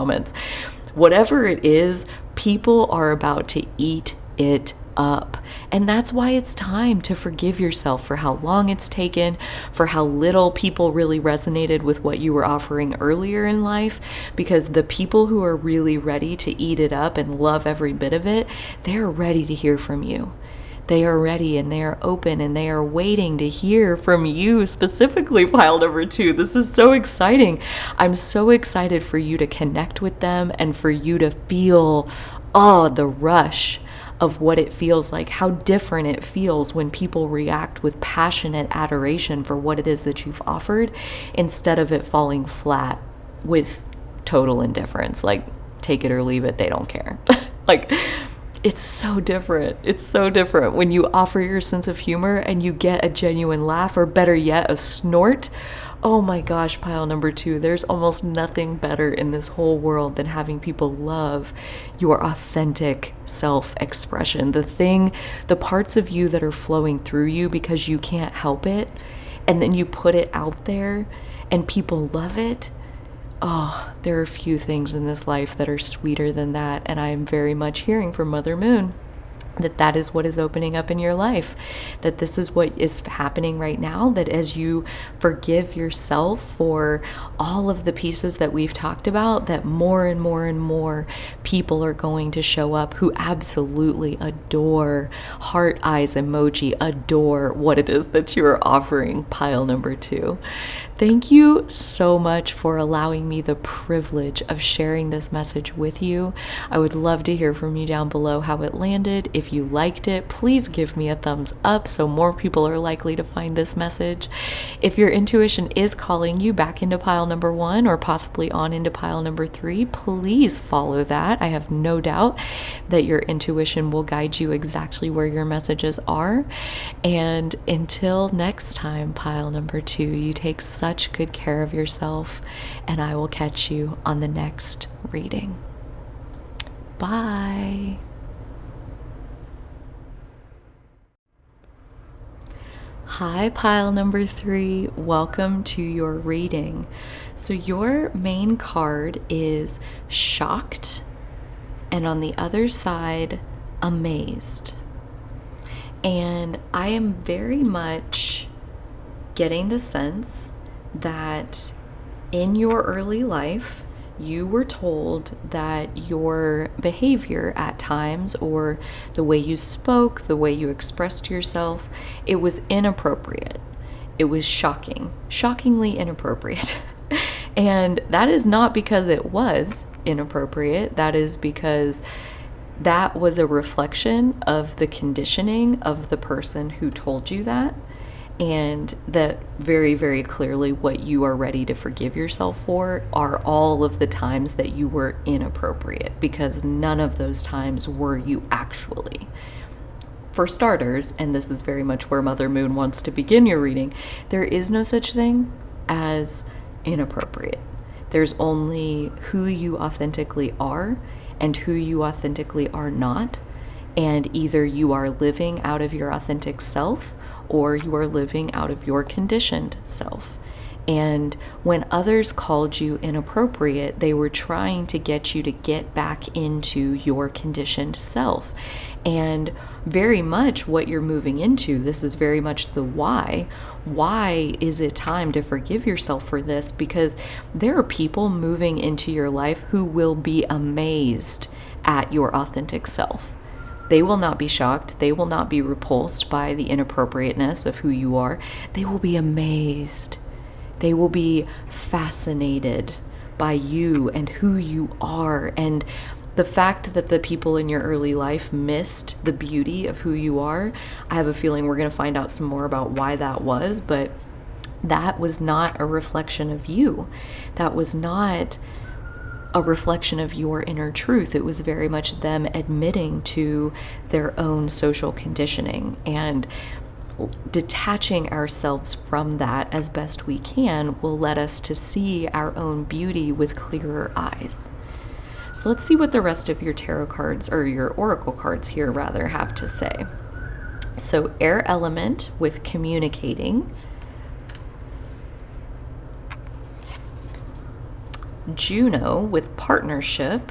Whatever it is, people are about to eat it up. And that's why it's time to forgive yourself for how long it's taken, for how little people really resonated with what you were offering earlier in life, because the people who are really ready to eat it up and love every bit of it, they're ready to hear from you. They are ready and they are open and they are waiting to hear from you specifically, pile number 2. This is so exciting. I'm so excited for you to connect with them and for you to feel, the rush of what it feels like, how different it feels when people react with passionate adoration for what it is that you've offered, instead of it falling flat with total indifference. Like, take it or leave it, they don't care. Like, it's so different. It's so different when you offer your sense of humor and you get a genuine laugh, or better yet, a snort. Oh my gosh, pile number 2, there's almost nothing better in this whole world than having people love your authentic self-expression. The parts of you that are flowing through you because you can't help it, and then you put it out there and people love it. Oh, there are few things in this life that are sweeter than that, and I am very much hearing from Mother Moon that is what is opening up in your life, that this is what is happening right now, that as you forgive yourself for all of the pieces that we've talked about, that more and more and more people are going to show up who absolutely adore, heart eyes emoji, adore what it is that you're offering, pile number 2. Thank you so much for allowing me the privilege of sharing this message with you. I would love to hear from you down below how it landed. If you liked it, please give me a thumbs up so more people are likely to find this message. If your intuition is calling you back into pile number 1 or possibly on into pile number 3, please follow that. I have no doubt that your intuition will guide you exactly where your messages are. And until next time, pile number 2, you take such good care of yourself, and I will catch you on the next reading. Bye. Hi, pile number 3. Welcome to your reading. So your main card is shocked, and on the other side, amazed. And I am very much getting the sense that in your early life, you were told that your behavior at times, or the way you spoke, the way you expressed yourself, it was inappropriate. It was shocking, shockingly inappropriate. And that is not because it was inappropriate. That is because that was a reflection of the conditioning of the person who told you that. And that very, very clearly what you are ready to forgive yourself for are all of the times that you were inappropriate, because none of those times were you actually. For starters, and this is very much where Mother Moon wants to begin your reading, there is no such thing as inappropriate. There's only who you authentically are and who you authentically are not. And either you are living out of your authentic self or you are living out of your conditioned self. And when others called you inappropriate, they were trying to get you to get back into your conditioned self. And very much what you're moving into, this is very much the why. Why is it time to forgive yourself for this? Because there are people moving into your life who will be amazed at your authentic self. They will not be shocked. They will not be repulsed by the inappropriateness of who you are. They will be amazed. They will be fascinated by you and who you are. And the fact that the people in your early life missed the beauty of who you are, I have a feeling we're going to find out some more about why that was, but that was not a reflection of you. That was not a reflection of your inner truth. It was very much them admitting to their own social conditioning, and detaching ourselves from that as best we can will let us to see our own beauty with clearer eyes. So let's see what the rest of your tarot cards, or your oracle cards here rather, have to say. So air element with communicating, Juno with partnership,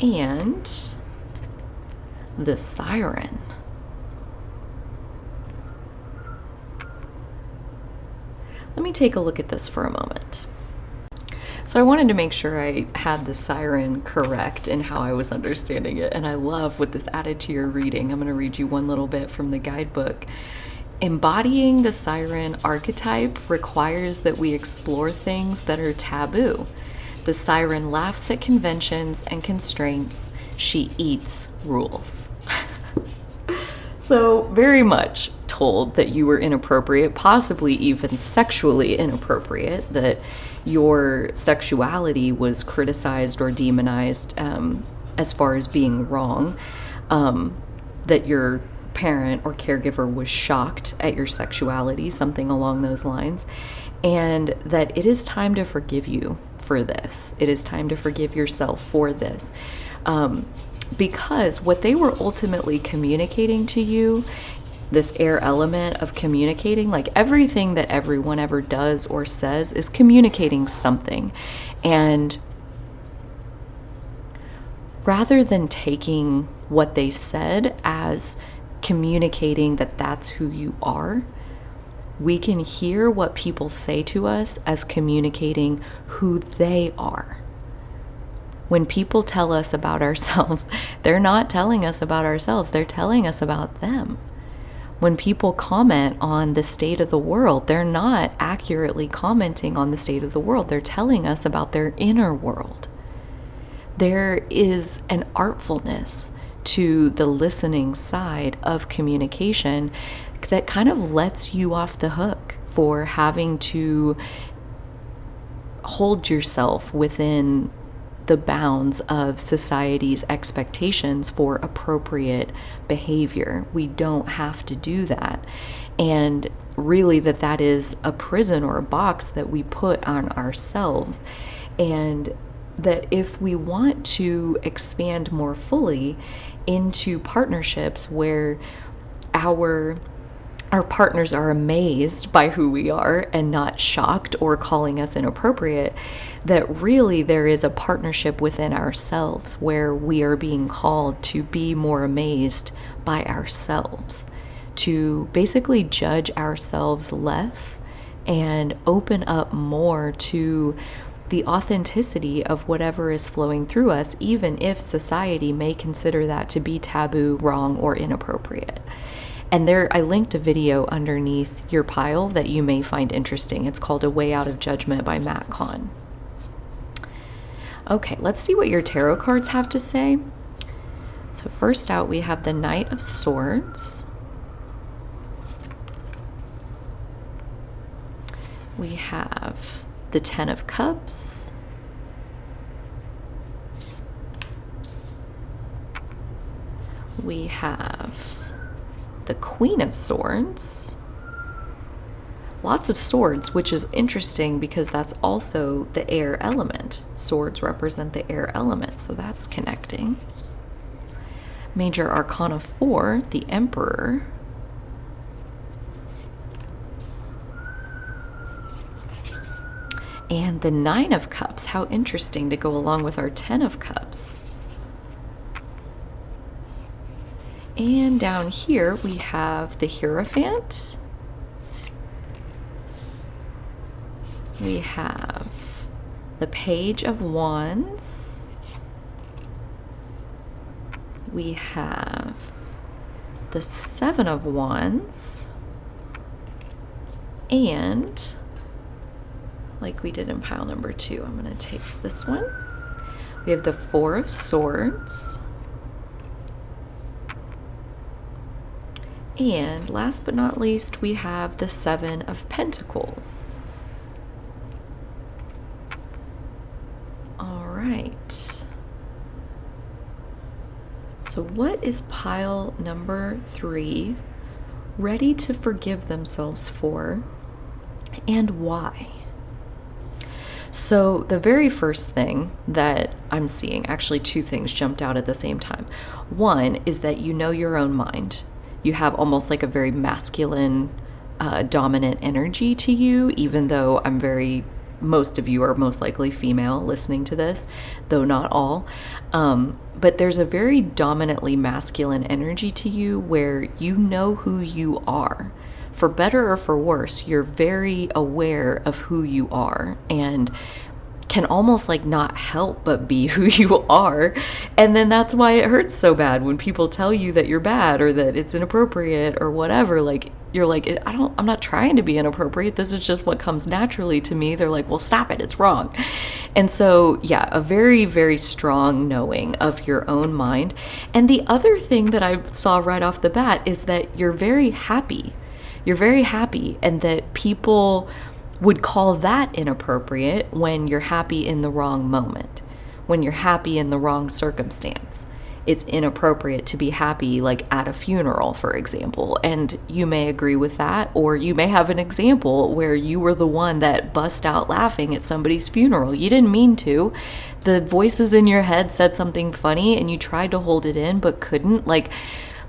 and the Siren. Let me take a look at this for a moment. So I wanted to make sure I had the Siren correct in how I was understanding it, and I love what this added to your reading. I'm going to read you one little bit from the guidebook. Embodying the Siren archetype requires that we explore things that are taboo. The Siren laughs at conventions and constraints. She eats rules. So very much told that you were inappropriate, possibly even sexually inappropriate, that your sexuality was criticized or demonized as far as being wrong, that your parent or caregiver was shocked at your sexuality, something along those lines, and that it is time to forgive you for this. It is time to forgive yourself for this. Because what they were ultimately communicating to you, this air element of communicating, like everything that everyone ever does or says is communicating something. And rather than taking what they said as communicating that that's who you are, we can hear what people say to us as communicating who they are. When people tell us about ourselves, they're not telling us about ourselves, they're telling us about them. When people comment on the state of the world, they're not accurately commenting on the state of the world, they're telling us about their inner world. There is an artfulness to the listening side of communication that kind of lets you off the hook for having to hold yourself within the bounds of society's expectations for appropriate behavior. We don't have to do that. And really that is a prison or a box that we put on ourselves. And that if we want to expand more fully into partnerships where our partners are amazed by who we are and not shocked or calling us inappropriate, that really there is a partnership within ourselves where we are being called to be more amazed by ourselves, to basically judge ourselves less and open up more to the authenticity of whatever is flowing through us, even if society may consider that to be taboo, wrong, or inappropriate. And there, I linked a video underneath your pile that you may find interesting. It's called A Way Out of Judgment by Kahn. Okay, let's see what your tarot cards have to say. So first out, we have the Knight of Swords. We have the Ten of Cups. We have the Queen of Swords. Lots of swords, which is interesting because that's also the air element. Swords represent the air element, so that's connecting. Major Arcana 4, the Emperor. And the Nine of Cups. How interesting to go along with our Ten of Cups. And down here we have the Hierophant. We have the Page of Wands. We have the Seven of Wands. And like we did in pile number 2, I'm going to take this one. We have the Four of Swords. And last but not least, we have the Seven of Pentacles. All right. So what is pile number 3 ready to forgive themselves for, and why? So the very first thing that I'm seeing, actually 2 things jumped out at the same time. One is that you know your own mind. You have almost like a very masculine, dominant energy to you, even though most of you are most likely female listening to this, though not all. But there's a very dominantly masculine energy to you where you know who you are. For better or for worse, you're very aware of who you are and can almost like not help but be who you are. And then that's why it hurts so bad when people tell you that you're bad or that it's inappropriate or whatever. Like, you're like, I'm not trying to be inappropriate. This is just what comes naturally to me. They're like, well, stop it. It's wrong. And so, yeah, a very, very strong knowing of your own mind. And the other thing that I saw right off the bat is that you're very happy. You're very happy, and that people would call that inappropriate when you're happy in the wrong moment, when you're happy in the wrong circumstance. It's inappropriate to be happy, like at a funeral, for example. And you may agree with that, or you may have an example where you were the one that bust out laughing at somebody's funeral. You didn't mean to. The voices in your head said something funny and you tried to hold it in but couldn't. Like,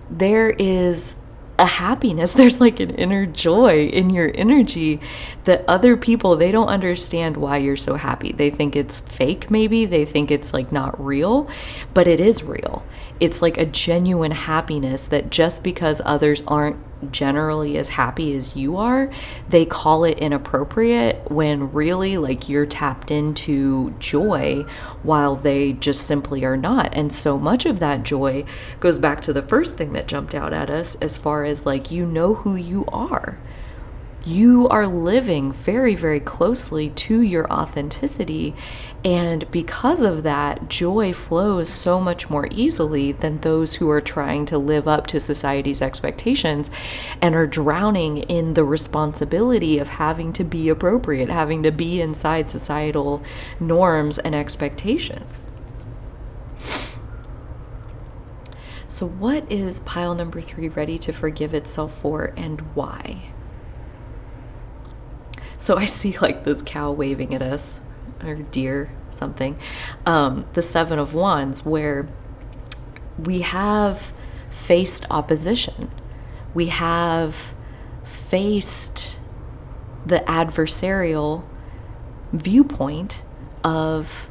there is a happiness, there's like an inner joy in your energy that other people, they don't understand why you're so happy. They think it's fake, maybe they think it's like not real, but it is real. It's like a genuine happiness that just because others aren't generally as happy as you are, they call it inappropriate, when really like you're tapped into joy while they just simply are not. And so much of that joy goes back to the first thing that jumped out at us, as far as like, you know who you are. You are living very, very closely to your authenticity, and because of that, joy flows so much more easily than those who are trying to live up to society's expectations and are drowning in the responsibility of having to be appropriate, having to be inside societal norms and expectations. So what is pile number 3 ready to forgive itself for, and why? So I see like this cow waving at us, or deer, something. The Seven of Wands, where we have faced opposition. We have faced the adversarial viewpoint of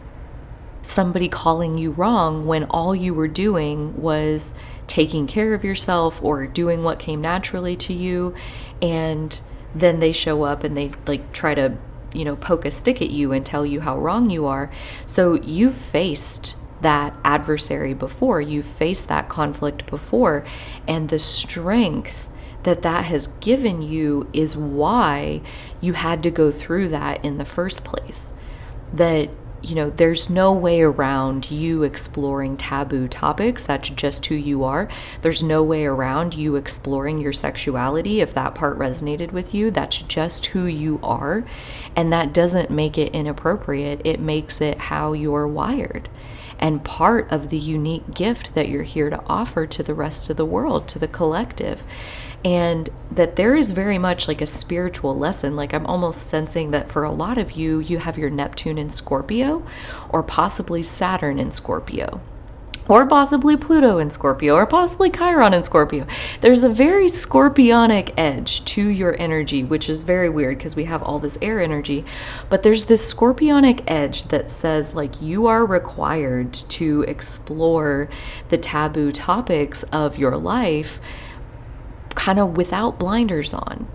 somebody calling you wrong when all you were doing was taking care of yourself or doing what came naturally to you, and then they show up and they like try to, you know, poke a stick at you and tell you how wrong you are. So you've faced that adversary before, you've faced that conflict before, and the strength that that has given you is why you had to go through that in the first place. That, you know, there's no way around you exploring taboo topics. That's just who you are. There's no way around you exploring your sexuality. If that part resonated with you, that's just who you are. And that doesn't make it inappropriate. It makes it how you're wired, and part of the unique gift that you're here to offer to the rest of the world, to the collective. And that there is very much like a spiritual lesson. Like, I'm almost sensing that for a lot of you, you have your Neptune in Scorpio, or possibly Saturn in Scorpio, or possibly Pluto in Scorpio, or possibly Chiron in Scorpio. There's a very scorpionic edge to your energy, which is very weird because we have all this air energy, but there's this scorpionic edge that says, like, you are required to explore the taboo topics of your life kind of without blinders on.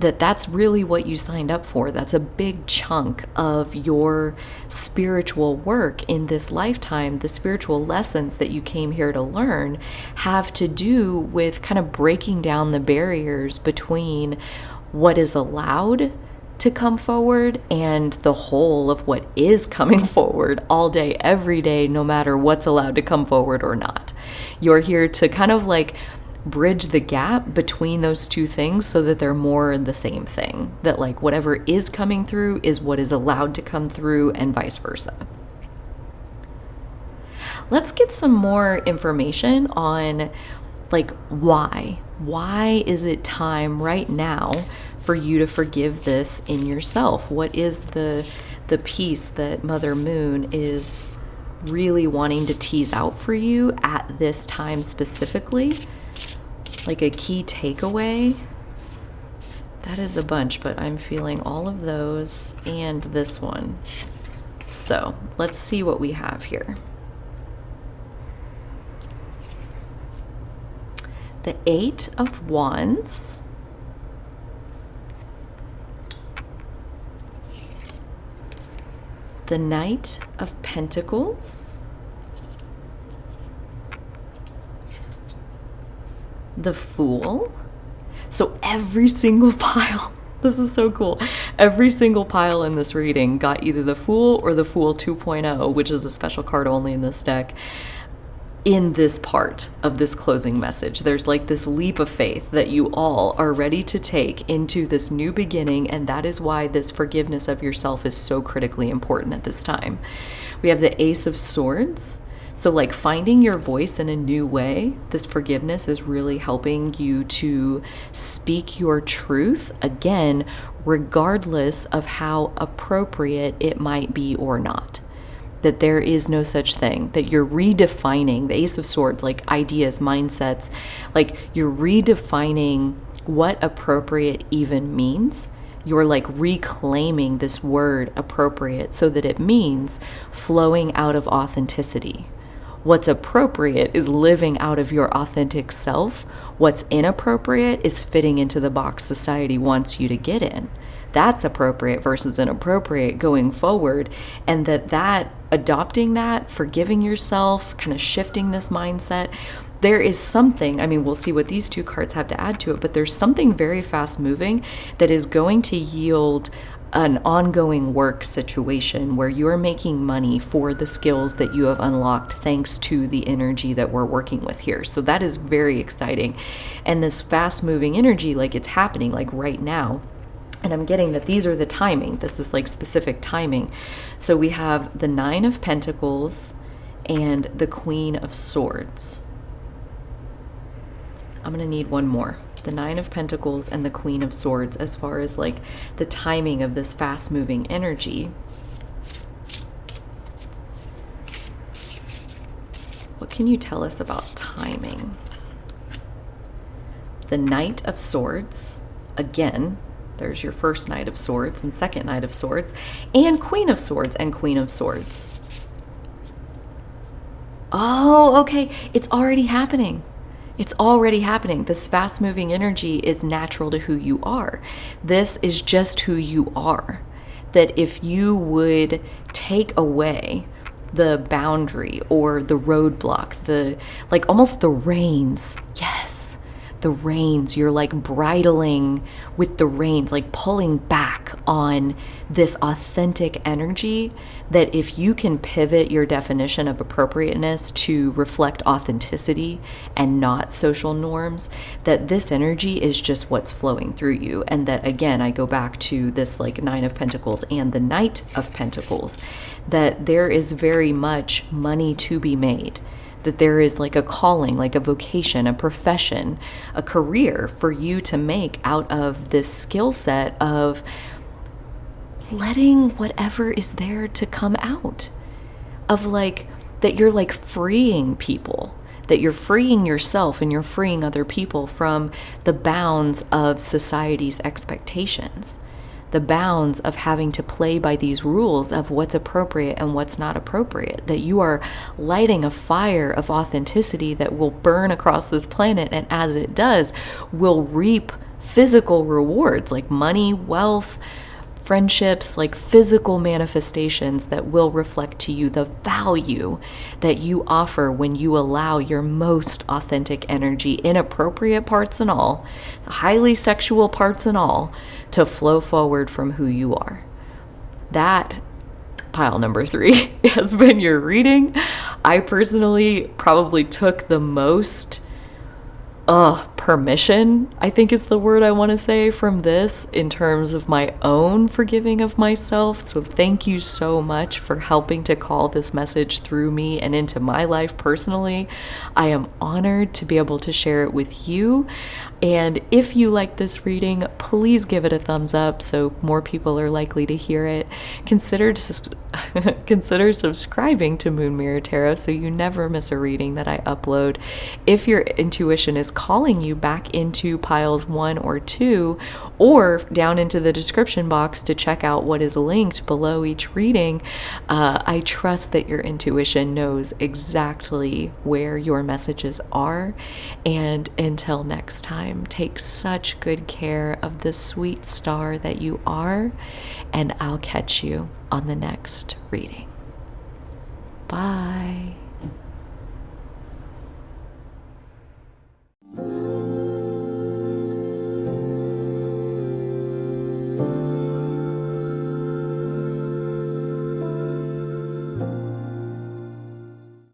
That's really what you signed up for. That's a big chunk of your spiritual work in this lifetime. The spiritual lessons that you came here to learn have to do with kind of breaking down the barriers between what is allowed to come forward and the whole of what is coming forward all day, every day, no matter what's allowed to come forward or not. You're here to kind of like bridge the gap between those two things so that they're more the same thing. That like whatever is coming through is what is allowed to come through, and vice versa. Let's get some more information on like why. Why is it time right now for you to forgive this in yourself? What is the piece that Mother Moon is really wanting to tease out for you at this time specifically? Like a key takeaway? That is a bunch, but I'm feeling all of those and this one. So let's see what we have here. The 8 of Wands. The Knight of Pentacles. The Fool. So every single pile, this is so cool, every single pile in this reading got either the Fool or the Fool 2.0, which is a special card only in this deck, in this part of this closing message. There's like this leap of faith that you all are ready to take into this new beginning, and that is why this forgiveness of yourself is so critically important at this time. We have the Ace of Swords. So like finding your voice in a new way, this forgiveness is really helping you to speak your truth, again, regardless of how appropriate it might be or not. That there is no such thing, that you're redefining the Ace of Swords, like ideas, mindsets, like you're redefining what appropriate even means. You're like reclaiming this word appropriate so that it means flowing out of authenticity. What's appropriate is living out of your authentic self. What's inappropriate is fitting into the box society wants you to get in. That's appropriate versus inappropriate going forward. And that adopting that, forgiving yourself, kind of shifting this mindset, there is something, I mean, we'll see what these two cards have to add to it, but there's something very fast moving that is going to yield an ongoing work situation where you're making money for the skills that you have unlocked thanks to the energy that we're working with here. So that is very exciting. And this fast moving energy, like it's happening like right now. And I'm getting that these are the timing. This is like specific timing. So we have the 9 of Pentacles and the Queen of Swords. I'm going to need one more. The 9 of Pentacles and the Queen of Swords as far as like the timing of this fast moving energy. What can you tell us about timing? The Knight of Swords, again, there's your first Knight of Swords and second Knight of Swords, and Queen of Swords and Queen of Swords. Oh, okay. It's already happening. It's already happening. This fast moving energy is natural to who you are. This is just who you are. That if you would take away the boundary or the roadblock, the like almost the reins, yes, the reins, you're like bridling with the reins, like pulling back on this authentic energy, that if you can pivot your definition of appropriateness to reflect authenticity and not social norms, that this energy is just what's flowing through you. And that again, I go back to this like Nine of Pentacles and the Knight of Pentacles, that there is very much money to be made, that there is like a calling, like a vocation, a profession, a career for you to make out of this skill set of letting whatever is there to come out. Of like, that you're like freeing people, that you're freeing yourself and you're freeing other people from the bounds of society's expectations, the bounds of having to play by these rules of what's appropriate and what's not appropriate, that you are lighting a fire of authenticity that will burn across this planet, and as it does, will reap physical rewards like money, wealth, friendships, like physical manifestations that will reflect to you the value that you offer when you allow your most authentic energy, inappropriate parts and all, highly sexual parts and all, to flow forward from who you are. That, pile number 3, has been your reading. I personally probably took the most permission, I think is the word I want to say, from this in terms of my own forgiving of myself. So thank you so much for helping to call this message through me and into my life personally. I am honored to be able to share it with you. And if you like this reading, please give it a thumbs up so more people are likely to hear it. Consider consider subscribing to Moon Mirror Tarot so you never miss a reading that I upload. If your intuition is calling you back into piles 1 or 2, or down into the description box to check out what is linked below each reading, I trust that your intuition knows exactly where your messages are. And until next time, take such good care of the sweet star that you are, and I'll catch you on the next reading. Bye.